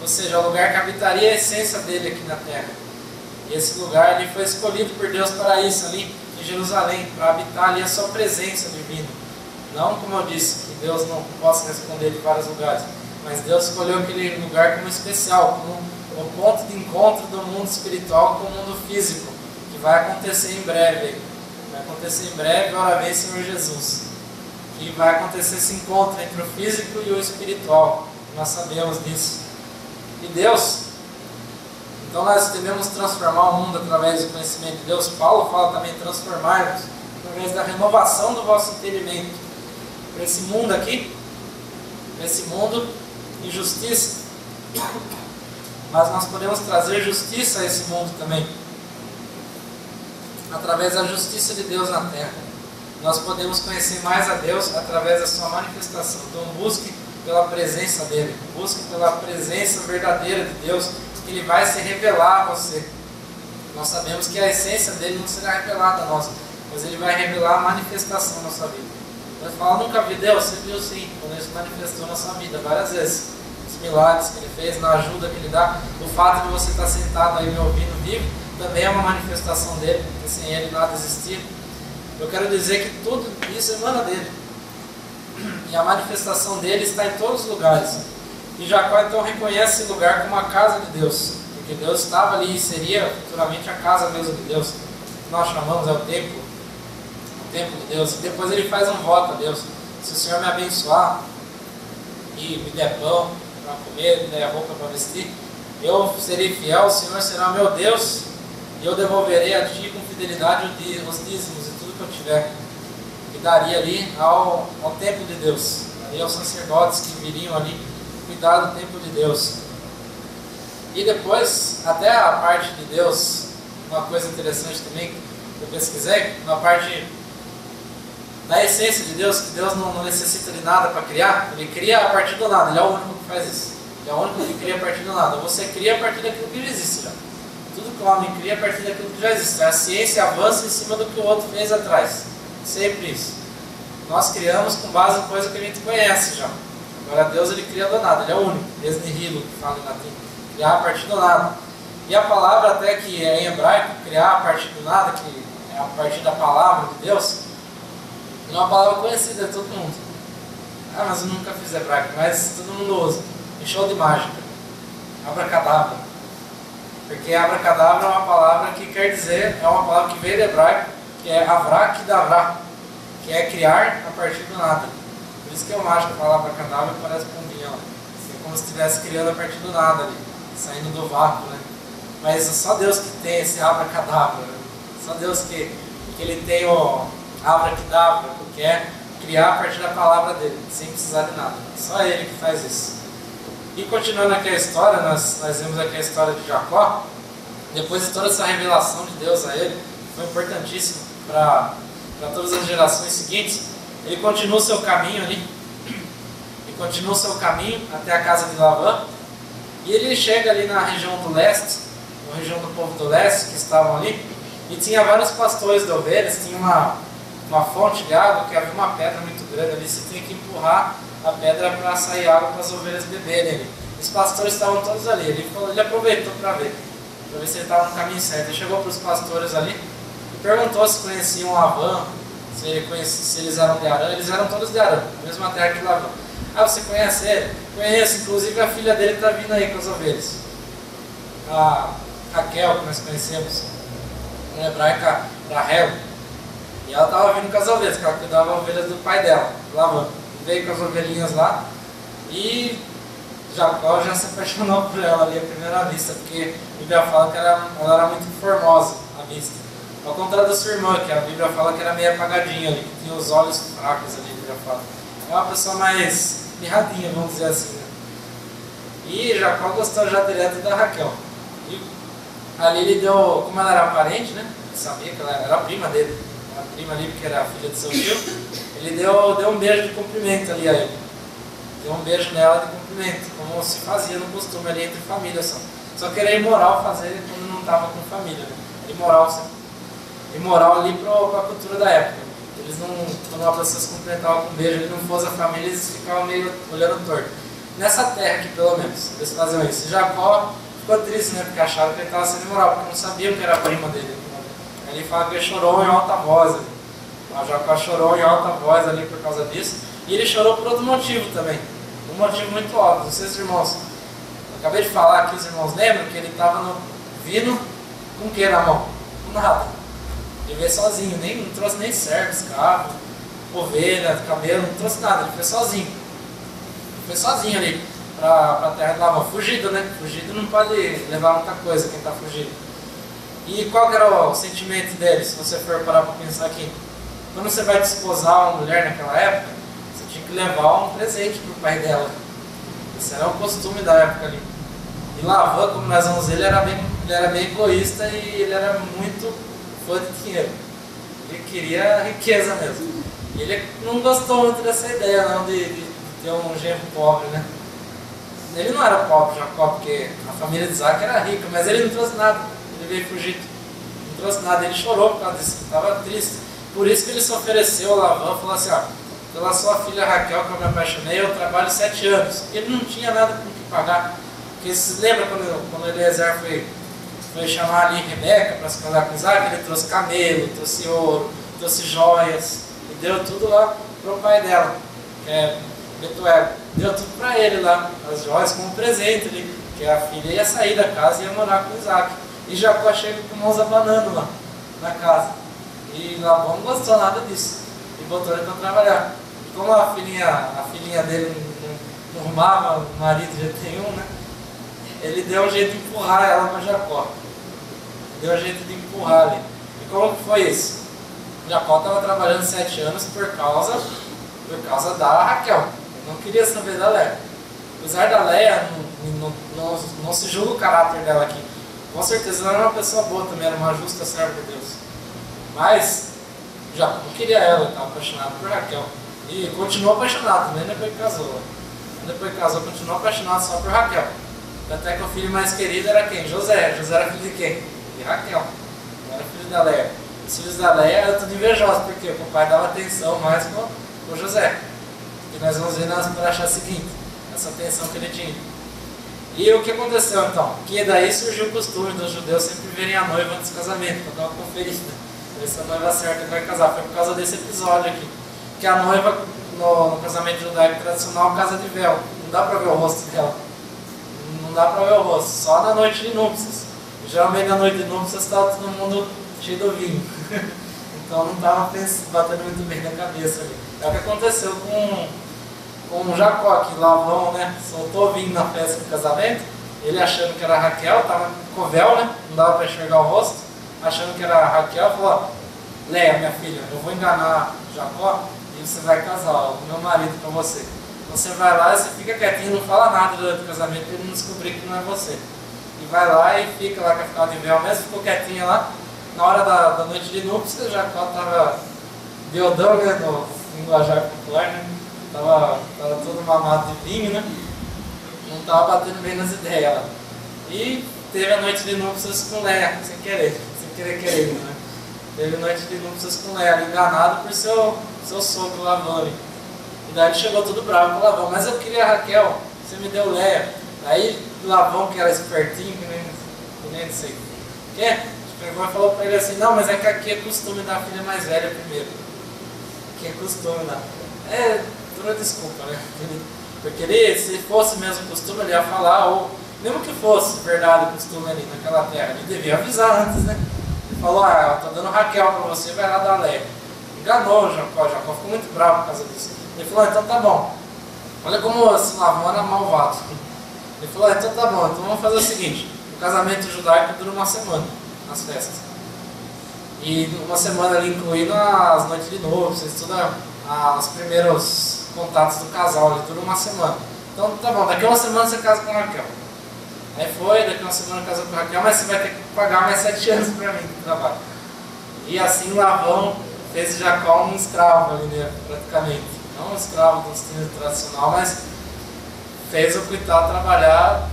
Ou seja, o lugar que habitaria a essência dele aqui na terra. E esse lugar ele foi escolhido por Deus para isso, ali em Jerusalém, para habitar ali a sua presença divina. Não, como eu disse, que Deus não possa responder de vários lugares, mas Deus escolheu aquele lugar como especial, como o ponto de encontro do mundo espiritual com o mundo físico, que vai acontecer em breve. Vai acontecer em breve, ora vem Senhor Jesus. E vai acontecer esse encontro entre o físico e o espiritual. Nós sabemos disso. E Deus, então nós devemos transformar o mundo através do conhecimento de Deus. Paulo fala também transformar-nos através da renovação do vosso entendimento. Para esse mundo aqui, para esse mundo de justiça. Mas nós podemos trazer justiça a esse mundo também. Através da justiça de Deus na terra. Nós podemos conhecer mais a Deus através da sua manifestação. Então busque pela presença dEle. Busque pela presença verdadeira de Deus, que Ele vai se revelar a você. Nós sabemos que a essência dEle não será revelada a nós, mas Ele vai revelar a manifestação na sua vida. Você fala, nunca vi Deus? Você viu sim, quando Ele se manifestou na sua vida várias vezes. Os milagres que Ele fez, na ajuda que Ele dá, o fato de você estar sentado aí me ouvindo vivo, também é uma manifestação dEle, porque sem Ele nada existia. Eu quero dizer que tudo isso emana dEle. E a manifestação dEle está em todos os lugares. E Jacó então reconhece esse lugar como a casa de Deus, porque Deus estava ali e seria futuramente a casa mesmo de Deus. Que nós chamamos o templo de Deus. E depois ele faz um voto a Deus: se o Senhor me abençoar e me der pão para comer, me der roupa para vestir, eu serei fiel, o Senhor será meu Deus, e eu devolverei a ti com fidelidade os dízimos e tudo que eu tiver. E daria ali ao templo de Deus, daria aos sacerdotes que viriam ali cuidar do templo de Deus. E depois, até a parte de Deus, uma coisa interessante também que eu pesquisei, na parte da essência de Deus, que Deus não necessita de nada para criar. Ele cria a partir do nada, Ele é o único que faz isso. Ele é o único que cria a partir do nada. Você cria a partir daquilo que já existe já. Tudo que o homem cria a partir daquilo que já existe. A ciência avança em cima do que o outro fez atrás. Sempre isso. Nós criamos com base em coisa que a gente conhece já. Agora Deus, Ele cria do nada, Ele é o único. Ex nihilo, que fala em latim. Criar a partir do nada. E a palavra até que é em hebraico, criar a partir do nada, que é a partir da palavra de Deus, é uma palavra conhecida de todo mundo. Ah, mas eu nunca fiz hebraico, mas todo mundo usa. Em show de mágica. Abracadabra. Porque abracadabra é uma palavra que quer dizer, é uma palavra que veio do hebraico, que é avrak-davra, que é criar a partir do nada. Por isso que é mágico a palavra abracadabra parece pombinha, ó. É como se estivesse criando a partir do nada ali, saindo do vácuo, né? Mas é só Deus que tem esse abracadabra, né? Só Deus que Ele tem o abracadabra, que é criar a partir da palavra dele, sem precisar de nada. Só Ele que faz isso. E continuando aqui a história, nós vemos aqui a história de Jacó. Depois de toda essa revelação de Deus a ele, foi importantíssimo para todas as gerações seguintes. Ele continua o seu caminho ali, ele continua o seu caminho até a casa de Labã, e ele chega ali na região do leste, na região do povo do leste que estavam ali, e tinha vários pastores de ovelhas, tinha uma fonte de água que havia uma pedra muito grande ali, você tinha que empurrar a pedra para sair água para as ovelhas beberem ali. Os pastores estavam todos ali, ele aproveitou para ver se ele estava no caminho certo. Ele chegou para os pastores ali e perguntou se conheciam Labã, se eles eram de Arã. Eles eram todos de Arã, a mesma terra que Labã. Ah, você conhece ele? Conheço, inclusive a filha dele está vindo aí com as ovelhas. A Raquel, que nós conhecemos, na hebraica Rahel. E ela estava vindo com as ovelhas, que ela cuidava das ovelhas do pai dela, Labã. Veio com as ovelhinhas lá e Jacó já se apaixonou por ela ali à primeira vista, porque a Bíblia fala que ela era muito formosa à vista. Ao contrário da sua irmã, que a Bíblia fala que era meio apagadinha ali, que tinha os olhos fracos ali, a Bíblia fala. É uma pessoa mais mirradinha, vamos dizer assim, né? E Jacó gostou já direto da Raquel. E ali ele deu, como ela era parente, né? Ele sabia que ela era a prima dele, a prima ali, porque era a filha de seu tio. Ele deu um beijo de cumprimento ali a ele. Deu um beijo nela de cumprimento, como se fazia no costume ali entre famílias só. Só que era imoral fazer quando não estava com família, né? Imoral ali para a cultura da época. Eles não, quando uma pessoa se cumprimentava com um beijo, ele não fosse a família, eles ficavam meio olhando torto. Nessa terra aqui, pelo menos, eles faziam isso. Jacó ficou triste, né? Porque acharam que ele estava sendo imoral, porque não sabiam que era a prima dele. Aí ele fala que ele chorou em alta voz. A Jacó chorou em alta voz ali por causa disso. E ele chorou por outro motivo também. Um motivo muito óbvio. Vocês, irmãos, eu acabei de falar aqui, os irmãos lembram que ele estava vindo com o que na mão? Com nada. Ele veio sozinho, não trouxe nem servo, escravo, ovelha, cabelo, não trouxe nada, ele foi sozinho. Ele foi sozinho ali para a terra de Labão, fugido, né? Fugido não pode levar muita coisa quem está fugido. E qual que era o sentimento dele, se você for parar para pensar aqui? Quando você vai desposar uma mulher naquela época, você tinha que levar um presente para o pai dela. Esse era o costume da época ali. E Labão, como nós vamos ver, ele era bem egoísta e ele era muito fã de dinheiro. Ele queria riqueza mesmo. E ele não gostou muito dessa ideia não, de ter um genro pobre, né? Ele não era pobre, Jacó, porque a família de Isaac era rica, mas ele não trouxe nada. Ele veio fugir. Não trouxe nada. Ele chorou por causa disso. Estava triste. Por isso que ele se ofereceu a Labão e falou assim, ó, pela sua filha Raquel que eu me apaixonei, eu trabalho 7 anos. Ele não tinha nada com o que pagar. Porque se lembra quando Eliezer foi chamar ali Rebeca para se casar com Isaac, ele trouxe camelo, trouxe ouro, trouxe joias, e deu tudo lá para o pai dela, que é Betuel. Deu tudo para ele lá, as joias como presente ali, que a filha ia sair da casa e ia morar com Isaac. E Jacó chega com mãos abanando lá na casa. E Labão não gostou nada disso. E botou ele para trabalhar. E como a filhinha dele não arrumava o marido de jeito nenhum, né? Ele deu um jeito de empurrar ela para Jacó. Deu um jeito de empurrar ali. E como que foi isso? Jacó estava trabalhando 7 anos por causa da Raquel. Ele não queria saber da Léia. Apesar da Léia, não se julga o caráter dela aqui. Com certeza ela era uma pessoa boa também, era uma justa serva de Deus. Mas Jacó não queria ela, estava apaixonado por Raquel. E continuou apaixonado também depois que casou. Depois que casou, continuou apaixonado só por Raquel. Até que o filho mais querido era quem? José. José era filho de quem? De Raquel. Não era filho da Léia. Os filhos da Léia eram tudo invejosos, porque o pai dava atenção mais com José. E nós vamos ver nas paraxás seguintes, essa atenção que ele tinha. E o que aconteceu então? Que daí surgiu o costume dos judeus sempre verem a noiva antes do casamento, para dar uma conferida. Ver se a noiva certa que vai casar. Foi por causa desse episódio aqui. Que a noiva, no casamento judaico tradicional, casa de véu. Não dá para ver o rosto dela. Não dá para ver o rosto, só na noite de núpcias. Geralmente na noite de núpcias estava todo mundo cheio do vinho. Então não estava batendo muito bem na cabeça ali. É o que aconteceu com Jacó, que Labão, né, soltou vinho na festa do casamento. Ele achando que era Raquel, estava com véu, né, não dava para enxergar o rosto. Achando que era Raquel, falou: Léia, minha filha, eu vou enganar Jacó e você vai casar, o meu marido com você. Você vai lá e você fica quietinho, não fala nada durante o casamento para ele não descobrir que não é você. E vai lá e fica lá com a ficar de véu mesmo, ficou quietinha lá. Na hora da noite de núpcias, Jacó estava beodão, né, no linguajar popular, né? Tava todo mamado de vinho, né? Não estava batendo bem nas ideias lá. E teve a noite de núpcias com Léia, sem querer né? Teve a noite de núpcias com Léia, enganado por seu sogro Labão. E daí ele chegou tudo bravo com Labão: mas eu queria a Raquel, você me deu Léia. Aí Labão, que era espertinho, que nem sei o que, pegou e falou para ele assim: não, mas é que aqui é costume dar a filha mais velha primeiro. Aqui é costume dar. Toda desculpa, né? Porque ele, se fosse mesmo costume, ele ia falar, ou mesmo que fosse verdade o costume ali naquela terra, ele devia avisar antes, né? Ele falou: eu tô dando Raquel para você, vai lá dar Léia. Enganou o Jacó ficou muito bravo por causa disso. Ele falou: então tá bom. Olha como esse Labão era malvado. Ele falou: então tá bom, então vamos fazer o seguinte: o casamento judaico dura uma semana, as festas. E uma semana ali incluindo as noites de núpcias, os primeiros contatos do casal, ele dura uma semana. Então tá bom, daqui a uma semana você casa com a Raquel. Aí foi, daqui a uma semana casou com a Raquel, mas você vai ter que pagar mais 7 anos para mim de trabalho. E assim Labão fez Jacó um escravo ali, né, praticamente. Não um escravo do estilo tradicional, mas fez o coitado trabalhar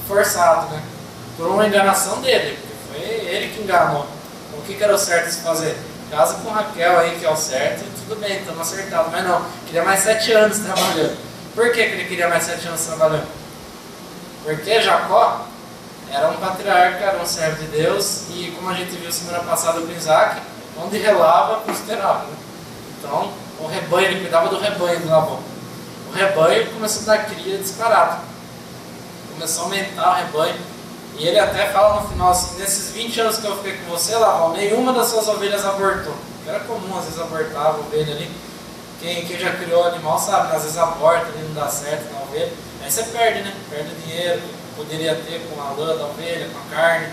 forçado, né? Por uma enganação dele, porque foi ele que enganou. O que era o certo de se fazer? Casa com Raquel aí, que é o certo, e tudo bem, estamos acertados. Mas não, queria mais 7 anos trabalhando. Por que ele queria mais 7 anos trabalhando? Porque Jacó era um patriarca, era um servo de Deus, e como a gente viu semana passada com Isaac, onde relava, prosperava, né? Então, o rebanho, ele cuidava do rebanho do Labão. O rebanho começou a dar cria disparado. Começou a aumentar o rebanho. E ele até fala no final assim, nesses 20 anos que eu fiquei com você, Labão, nenhuma das suas ovelhas abortou. Era comum, às vezes abortava a ovelha ali. Quem já criou animal sabe, né? Às vezes aborta ali, não dá certo na ovelha. Aí você perde, né? Perde dinheiro que poderia ter com a lã da ovelha, com a carne.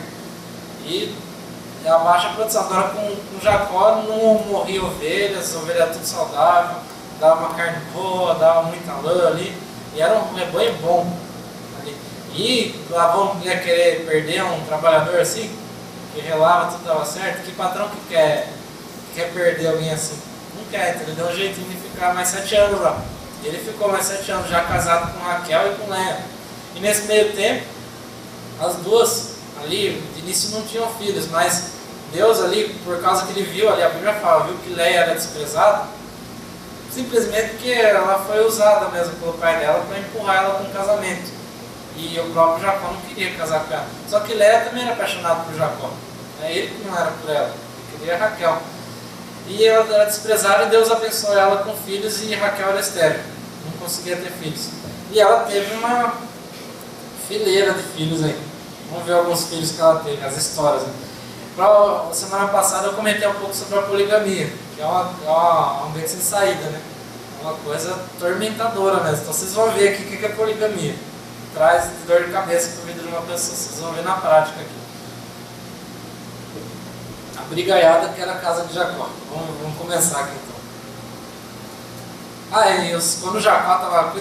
E abaixa a produção. Agora com Jacó não morria ovelhas, as ovelhas tudo saudável, dava uma carne boa, dava muita lã ali. E era um rebanho bom ali. E Labão ia querer perder um trabalhador assim, que relava, tudo dava certo. Que patrão que quer perder alguém assim? Não quer, então ele deu um jeitinho de ficar mais 7 anos lá. Ele ficou mais 7 anos já casado com Raquel e com Leia. E nesse meio tempo, as duas ali, de início não tinham filhos, mas Deus ali, por causa que ele viu ali, a Bíblia fala, viu que Leia era desprezada, simplesmente porque ela foi usada mesmo pelo pai dela para empurrar ela para um casamento. E o próprio Jacó não queria casar com ela. Só que Leia também era apaixonado por Jacó. Ele que não era por ela, ele queria Raquel. E ela era desprezada e Deus abençoou ela com filhos e Raquel era estéril, não conseguia ter filhos. E ela teve uma fileira de filhos aí. Vamos ver alguns filhos que ela teve, as histórias. Semana passada eu comentei um pouco sobre a poligamia, que é um beco sem saída, né? É uma coisa tormentadora mesmo. Então vocês vão ver aqui o que é poligamia. Traz dor de cabeça para a vida de uma pessoa, vocês vão ver na prática aqui. A brigaiada que era a casa de Jacó. Vamos começar aqui então. Quando Jacó estava...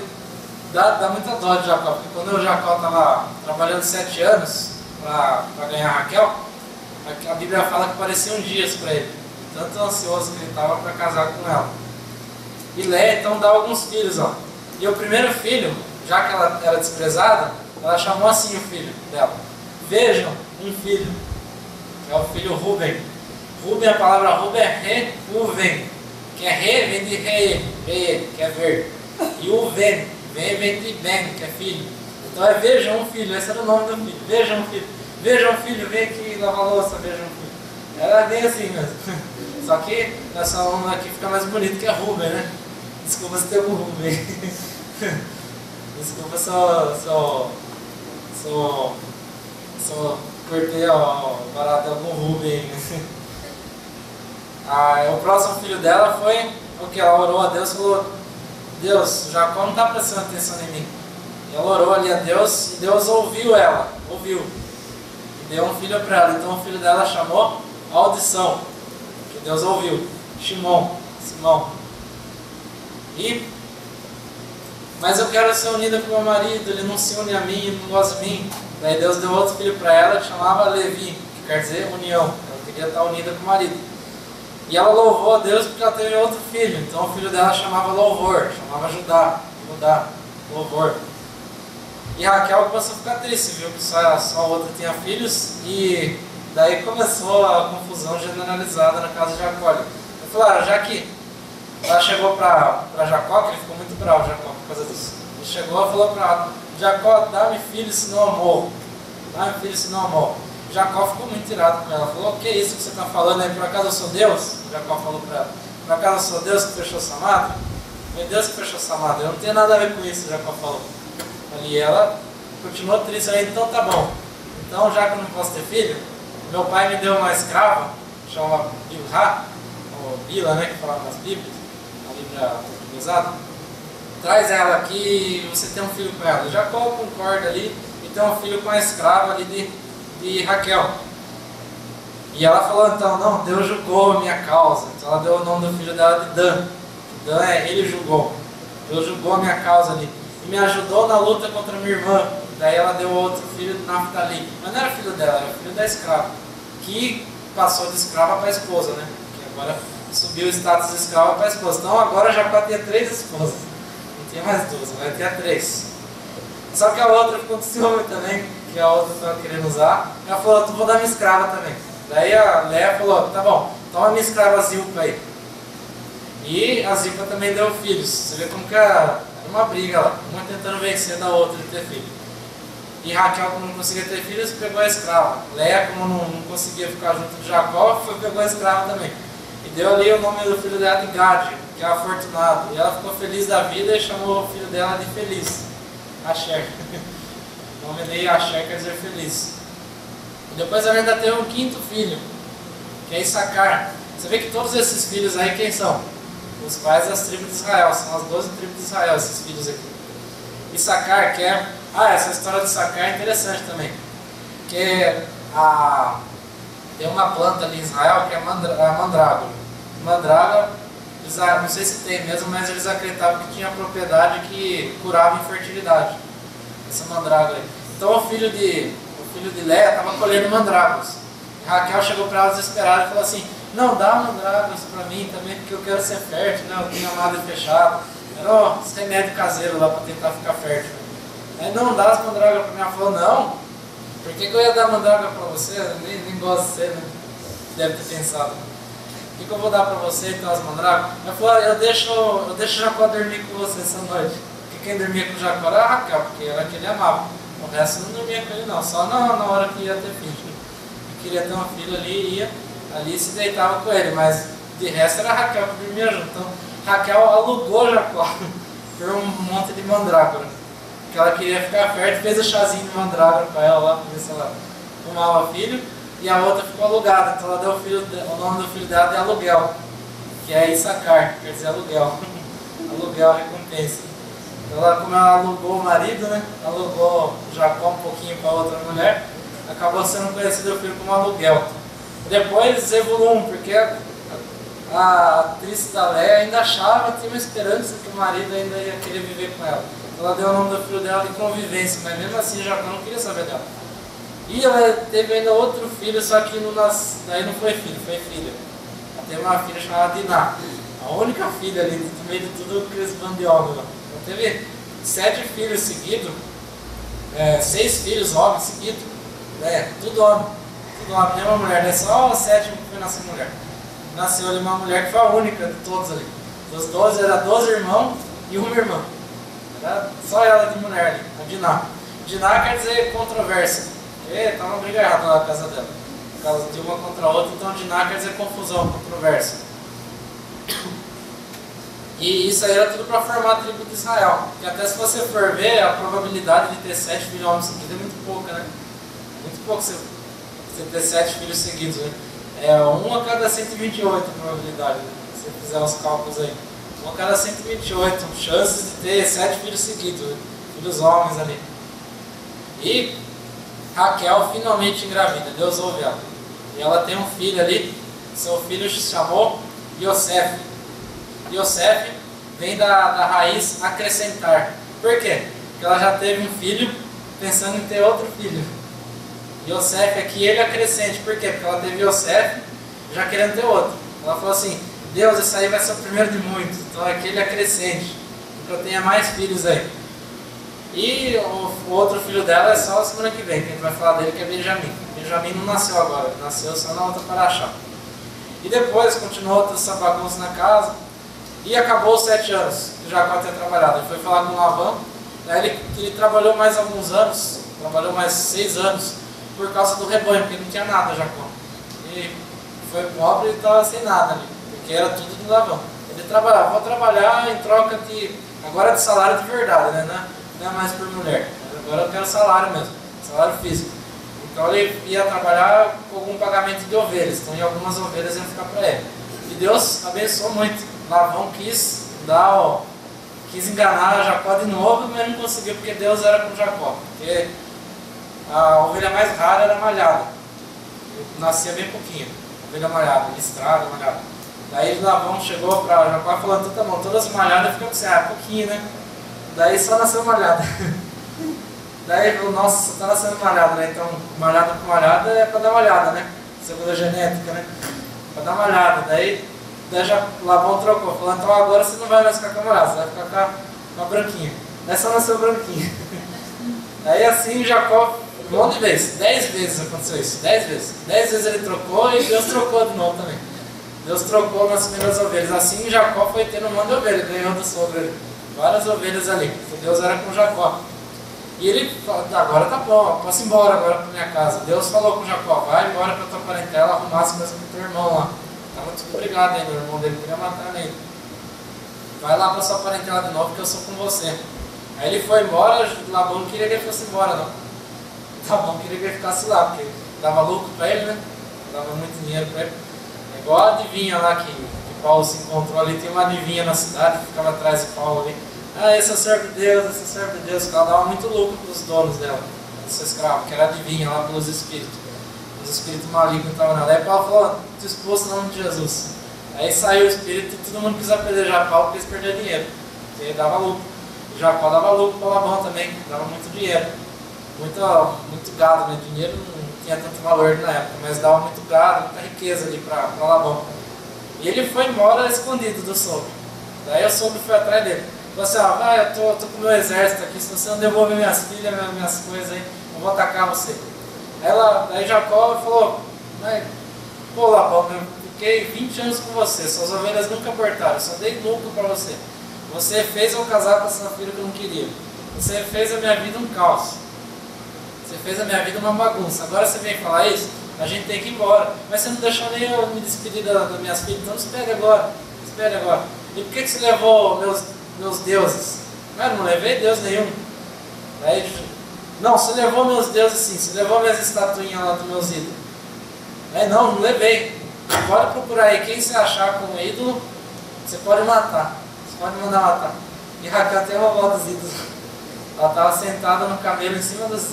Dá muita dó de Jacó, porque quando o Jacó estava trabalhando 7 anos para ganhar Raquel, a Bíblia fala que pareciam dias para ele, tanto ansioso que ele estava para casar com ela. E Leia então dá alguns filhos, ó. E o primeiro filho, já que ela era desprezada, ela chamou assim o filho dela: vejam, um filho, que é o filho Ruben. Ruben, a palavra Ruben é Reuven, que é re, vem de re, que é ver, e o ven vem de ben, que é filho. Então é vejam um filho, esse era o nome do filho. Vejam um filho, vejam um filho, vem aqui lavar a louça, vejam um filho. Era bem assim mesmo. Só que essa nome aqui fica mais bonito que é Ruben, né? Desculpa se tem um Ruben. Desculpa só cortei o barato de algum Ruben. O próximo filho dela foi o que ela orou a Deus e falou: Deus, Jacó não está prestando atenção em mim. E ela orou ali a Deus e Deus ouviu ela, e deu um filho para ela. Então o filho dela chamou Audição, que Deus ouviu, Simão. Mas eu quero ser unida com meu marido, ele não se une a mim, ele não gosta de mim. Daí Deus deu outro filho para ela que chamava Levi, que quer dizer união. Ela queria estar unida com o marido. E ela louvou a Deus porque ela teve outro filho. Então o filho dela chamava Louvor, chamava Judá, Louvor. E Raquel começou a ficar triste, viu que só a outra tinha filhos. E daí começou a confusão generalizada na casa de Jacó. Eu falei, já que ela chegou para Jacó, que ele ficou muito bravo, Jacó, por causa disso. Ele chegou e falou para Jacó: dá-me filho, senão eu morro. Dá-me filho, senão eu morro. Jacó ficou muito irado com ela. Falou: o que é isso que você está falando aí? Por acaso eu sou Deus? Jacó falou para ela: por acaso eu sou Deus que fechou essa madre? Foi Deus que fechou essa madre. Eu não tenho nada a ver com isso, Jacó falou. E ela continuou triste aí. Então tá bom. Então, já que eu não posso ter filho, meu pai me deu uma escrava, chama Bilhá, ou Bila, né, que falava nas Bíblias, a Bíblia portuguesada. Traz ela aqui e você tem um filho com ela. Jacó concorda ali e tem um filho com a escrava ali de Raquel. E ela falou: então, não, Deus julgou a minha causa. Então ela deu o nome do filho dela de Dan. Dan é ele julgou. Deus julgou a minha causa ali. E me ajudou na luta contra minha irmã. Daí ela deu outro filho de Naftali. Mas não era filho dela, era filho da escrava. Que passou de escrava para a esposa, né? Que agora subiu o status de escrava para a esposa. Então agora Jacó tinha 3 esposas. Não tinha mais 2, agora tinha 3. Só que a outra ficou com ciúme também, que a outra estava querendo usar. Ela falou: tu vou dar minha escrava também. Daí a Léa falou: tá bom, toma minha escrava Zilpa aí. E a Zilpa também deu filhos. Você vê como que era uma briga lá, uma tentando vencer da outra de ter filho. E Raquel, como não conseguia ter filhos, pegou a escrava. Léa, como não conseguia ficar junto de Jacó, pegou a escrava também. E deu ali o nome do filho dela de Gade, que é afortunado. E ela ficou feliz da vida e chamou o filho dela de Feliz, Asher. O nome dele, Asher, quer dizer feliz. E depois ela ainda teve um quinto filho, que é Issacar. Você vê que todos esses filhos aí, quem são? Os pais das tribos de Israel, são as 12 tribos de Israel, esses filhos aqui. Issacar, que é... essa história de Issacar é interessante também. Porque tem uma planta ali em Israel que é a mandrágora. Mandrágora, não sei se tem mesmo, mas eles acreditavam que tinha propriedade que curava infertilidade. Essa mandrágora aí. Então o filho de Léia estava colhendo mandrágoras. Raquel chegou para ela desesperada e falou assim: não, dá mandrágoras para mim também, porque eu quero ser fértil, né? Eu tenho a madre fechada. Era esse remédio caseiro lá para tentar ficar fértil. Aí, não, dá as mandrágoras para mim. Ela falou: não, por que eu ia dar mandrágora para você? Eu nem gosto de você, né? Deve ter pensado. O que eu vou dar para você então as mandrágoras? Ela falou: eu deixo Jacó dormir com você essa noite. Porque quem dormia com Jacó era a Raquel, porque era que ele amava. O resto não dormia com ele não, só na hora que ia ter filho. E queria ter uma filha ali, ia ali se deitava com ele, mas de resto era a Raquel que dormia junto. Então Raquel alugou Jacó por um monte de mandrágora, que ela queria ficar fértil, fez o chazinho de mandrágora para ela lá, para ver se ela tomava filho, e a outra ficou alugada, então ela deu o nome do filho dela de Aluguel, que é Issacar, quer dizer aluguel. Aluguel, recompensa. Como ela alugou o marido, né? Alugou Jacó um pouquinho para outra mulher, acabou sendo conhecido o filho como Aluguel. Depois Zebulun, porque a atriz da Léia ainda achava, tinha uma esperança que o marido ainda ia querer viver com ela. Ela deu o nome do filho dela de Convivência, mas mesmo assim Jacó não queria saber dela. E ela teve ainda outro filho, só que daí não foi filho, foi filha. Ela teve uma filha chamada Diná, a única filha ali, no meio de tudo aqueles bandos de homens lá. Teve 7 filhos seguidos, 6 filhos homens seguidos, tudo homem, nenhuma mulher, só o 7º que foi nascer mulher. Nasceu ali uma mulher que foi a única de todos ali. Dos 12 era 12 irmãos e uma irmã. Era só ela de mulher ali, a Diná. Diná quer dizer controvérsia, porque estava uma briga errada lá na casa dela. Por causa de uma contra a outra, então Diná quer dizer confusão, controvérsia. E isso aí era tudo para formar a tribo de Israel. E até se você for ver, a probabilidade de ter 7 filhos homens seguidos é muito pouca, né? Muito pouco você ter 7 filhos seguidos, né? É 1 a cada 128 a probabilidade, né? Se você fizer os cálculos aí. 1 a cada 128 chances de ter 7 filhos seguidos, né? Filhos homens ali. E Raquel finalmente engravida, Deus ouve ela. E ela tem um filho ali, seu filho se chamou Yosef. Yosef vem da raiz acrescentar. Por quê? Porque ela já teve um filho pensando em ter outro filho. Yosef aqui ele acrescente. Por quê? Porque ela teve Yosef já querendo ter outro. Ela falou assim: Deus, esse aí vai ser o primeiro de muitos. Então aqui ele acrescente, que eu tenha mais filhos aí. E o outro filho dela é só a semana que vem, que a gente vai falar dele, que é Benjamim. Benjamim não nasceu agora, nasceu só na outra paraxá. E depois continuou toda essa bagunça na casa. E acabou os 7 anos que Jacó tinha trabalhado. Ele foi falar com Labão. Daí ele trabalhou mais alguns anos, trabalhou mais 6 anos, por causa do rebanho, porque não tinha nada Jacó. E foi pobre e estava sem nada ali, porque era tudo de Labão. Ele trabalhava, vou trabalhar em troca de, agora de salário de verdade, né? Não é mais por mulher. Agora eu quero salário mesmo, salário físico. Então ele ia trabalhar com algum pagamento de ovelhas, então algumas ovelhas iam ficar para ele. E Deus abençoou muito. Labão quis enganar Jacó de novo, mas não conseguiu, porque Deus era com Jacó. Porque a ovelha mais rara era malhada. Nascia bem pouquinho. Ovelha malhada, listrada, malhada. Daí Labão chegou para Jacó e falou: então tá bom, todas malhadas ficam assim, pouquinho, né? Daí só nasceu malhada. Daí ele falou: nossa, só tá nascendo malhada, né? Então malhada com malhada é para dar malhada, né? Segundo a genética, né? Para dar malhada. Daí já Labão trocou, falou: então agora você não vai mais ficar com a malhada, você vai ficar com a branquinha. Daí só nasceu branquinha. Daí assim Jacó, um monte de vezes, 10 vezes aconteceu isso, 10 vezes. 10 vezes ele trocou e Deus trocou de novo também. Deus trocou nas primeiras ovelhas. Assim Jacó foi tendo um monte de ovelhas, ganhou do sogro ali. Várias ovelhas ali, porque Deus era com Jacó. E ele falou: agora tá bom, posso ir embora agora para minha casa. Deus falou com Jacó: vai embora para tua parentela, arrumar as coisas com teu irmão lá. Estava tudo brigado ainda, o irmão dele queria matar ele. Vai lá para sua parentela de novo que eu sou com você. Aí ele foi embora, Labão não queria que ele fosse embora não. Labão queria que ele ficasse lá, porque dava lucro para ele, né? Dava muito dinheiro para ele. É igual a adivinha lá que Paulo se encontrou ali, tem uma adivinha na cidade que ficava atrás de Paulo ali. Ah, esse é o servo de Deus, esse é o servo de Deus. Ela dava muito lucro para os donos dela, esse escravo, que era adivinha lá pelos espíritos. Os espíritos malignos estavam nela. Aí Paulo falou, estou exposto no nome de Jesus. Aí saiu o espírito e todo mundo quis apedrejar Paulo porque eles perderam dinheiro. Porque ele dava lucro. E Jacó dava lucro para Labão também, dava muito dinheiro. Muito gado, né? Dinheiro não tinha tanto valor na época, mas dava muito gado, muita riqueza ali para Labão. E ele foi embora escondido do sogro. Daí o sogro foi atrás dele. Falou assim, vai, eu tô com o meu exército aqui, se você não devolver minhas filhas, minhas coisas aí, eu vou atacar você. Daí Jacó falou, pô Labão, eu fiquei 20 anos com você, suas ovelhas nunca abortaram, eu só dei lucro para você. Você fez eu casar com essa filha que eu não queria. Você fez a minha vida um caos. Você fez a minha vida uma bagunça. Agora você vem falar isso, a gente tem que ir embora. Mas você não deixou nem eu me despedir das minhas filhas, então espere agora. Espere agora. E por que você levou meus deuses? Eu não levei Deus nenhum. Não, você levou meus deuses sim, você levou minhas estatuinhas lá dos meus ídolos. Não levei. Pode procurar aí, quem você achar com um ídolo, você pode matar. Você pode mandar matar. E Raquel até roubou dos ídolos. Ela estava sentada no camelo em cima das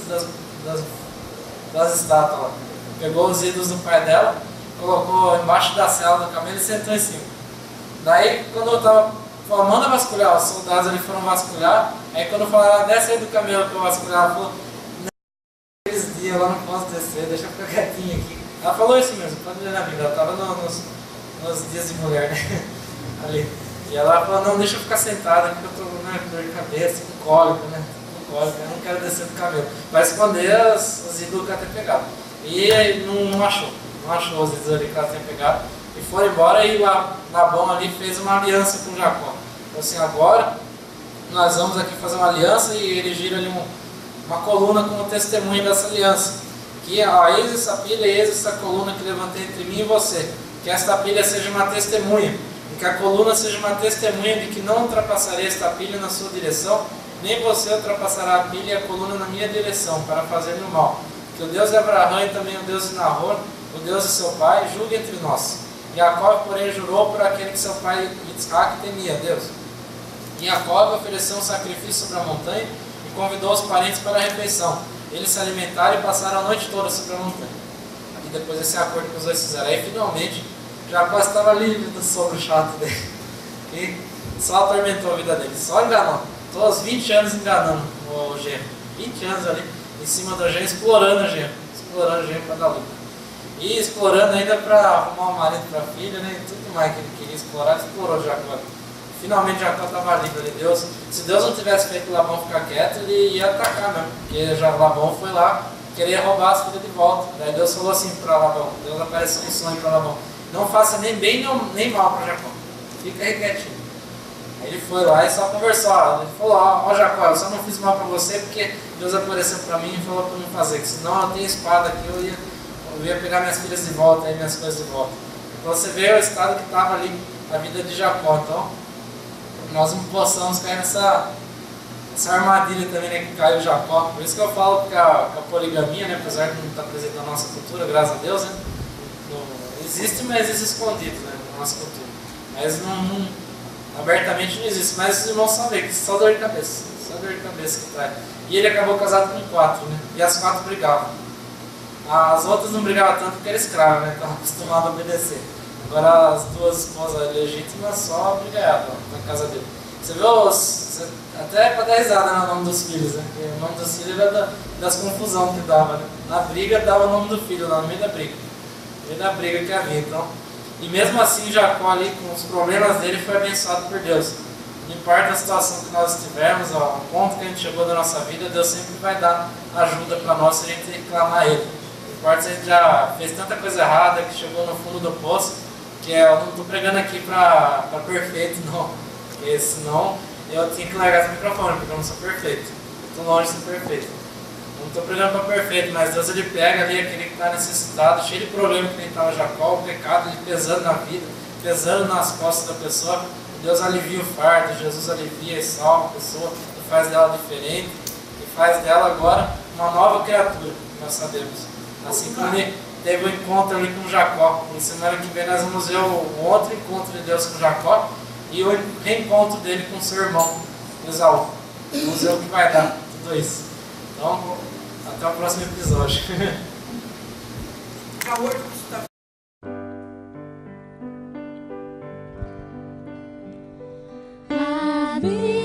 estátuas lá. Pegou os ídolos do pai dela, colocou embaixo da cela do camelo e sentou em cima. Daí, quando eu estava falando, manda vasculhar, os soldados ali foram vasculhar. Aí, quando falaram, desce aí do camelo para eu vasculhar, ela falou, naqueles dias eu não posso descer, deixa eu ficar quietinha aqui. Ela falou isso mesmo, pode ler na Bíblia, ela estava nos dias de mulher, né? Ali. E ela falou, não, deixa eu ficar sentada, porque eu estou com dor de cabeça, com cólica, né? Com cólica, eu não quero descer do camelo. Vai esconder os ídolos que ela tinha pegado. E aí não achou os ídolos ali que ela tinha pegado. E foram embora e Labão ali fez uma aliança com Jacó. Então assim, agora nós vamos aqui fazer uma aliança e erigir ali uma coluna como testemunho dessa aliança. Que eis essa pilha, eis essa coluna que levantei entre mim e você. Que esta pilha seja uma testemunha. E que a coluna seja uma testemunha de que não ultrapassarei esta pilha na sua direção, nem você ultrapassará a pilha e a coluna na minha direção, para fazer-me o mal. Que o Deus de Abraão e também o Deus de Nahor, o Deus de seu pai, julgue entre nós. Jacó, porém, jurou por aquele que seu pai Isaac temia, Deus. E Jacó ofereceu um sacrifício sobre a montanha e convidou os parentes para a refeição. Eles se alimentaram e passaram a noite toda sobre a montanha. E depois desse acordo que os dois fizeram. Aí, finalmente, Jacó estava livre do sogro chato dele. E só atormentou a vida dele, só enganou. Estou aos 20 anos enganando o genro. 20 anos ali, em cima do genro, explorando o genro para dar lucro. E explorando ainda para arrumar um marido para a filha, né? E tudo mais que ele queria explorar, explorou Jacó. Finalmente Jacó estava livre ali. Se Deus não tivesse feito Labão ficar quieto, ele ia atacar mesmo. Porque já Labão foi lá, queria roubar as filhas de volta. Daí Deus falou assim para Labão, Deus apareceu em sonho para Labão: não faça nem bem nem mal para Jacó. Fica aí quietinho. Aí ele foi lá e só conversou. Ele falou, ó Jacó, eu só não fiz mal para você porque Deus apareceu para mim e falou para não fazer. Que senão eu tenho espada aqui, eu ia pegar minhas filhas de volta, aí minhas coisas de volta. Então você vê o estado que estava ali, a vida de Jacó. Então, nós não possamos cair nessa armadilha também, né, que caiu Jacó. Por isso que eu falo que a poligamia, né, apesar de não estar presente na nossa cultura, graças a Deus, né, não existe, mas existe escondido, né, na nossa cultura. Mas abertamente não existe. Mas os irmãos sabem que só dor de cabeça que traz. E ele acabou casado com 4, né, e as 4 brigavam. As outras não brigavam tanto porque era escravo, né? Estavam acostumados a obedecer. Agora as 2 esposas legítimas só brigaiavam na casa dele. Você viu, até para dar risada no nome dos filhos, né? Porque o nome dos filhos era das confusões que dava, né? Na briga dava o nome do filho lá no meio da briga. No meio da briga que havia, então. E mesmo assim Jacó ali, com os problemas dele, foi abençoado por Deus. Não importa a situação que nós estivermos, o ponto que a gente chegou da nossa vida, Deus sempre vai dar ajuda para nós se a gente reclamar Ele. Importa se a gente já fez tanta coisa errada que chegou no fundo do poço, que eu não estou pregando aqui para perfeito, não. Porque senão eu tinha que largar esse microfone, porque eu não sou perfeito. Estou longe de ser perfeito. Não estou pregando para perfeito, mas Deus ele pega ali aquele que está necessitado, cheio de problema que nem estava Jacó, o pecado ele pesando na vida, pesando nas costas da pessoa. Deus alivia o fardo, Jesus alivia e salva a pessoa, e faz dela diferente, e faz dela agora uma nova criatura, nós sabemos. Assim como ele teve o encontro ali com Jacó. E semana que vem nós vamos ver o outro encontro de Deus com Jacó e o reencontro dele com seu irmão, Esaú. Vamos ver o que vai dar tudo isso. Então, até o próximo episódio. Be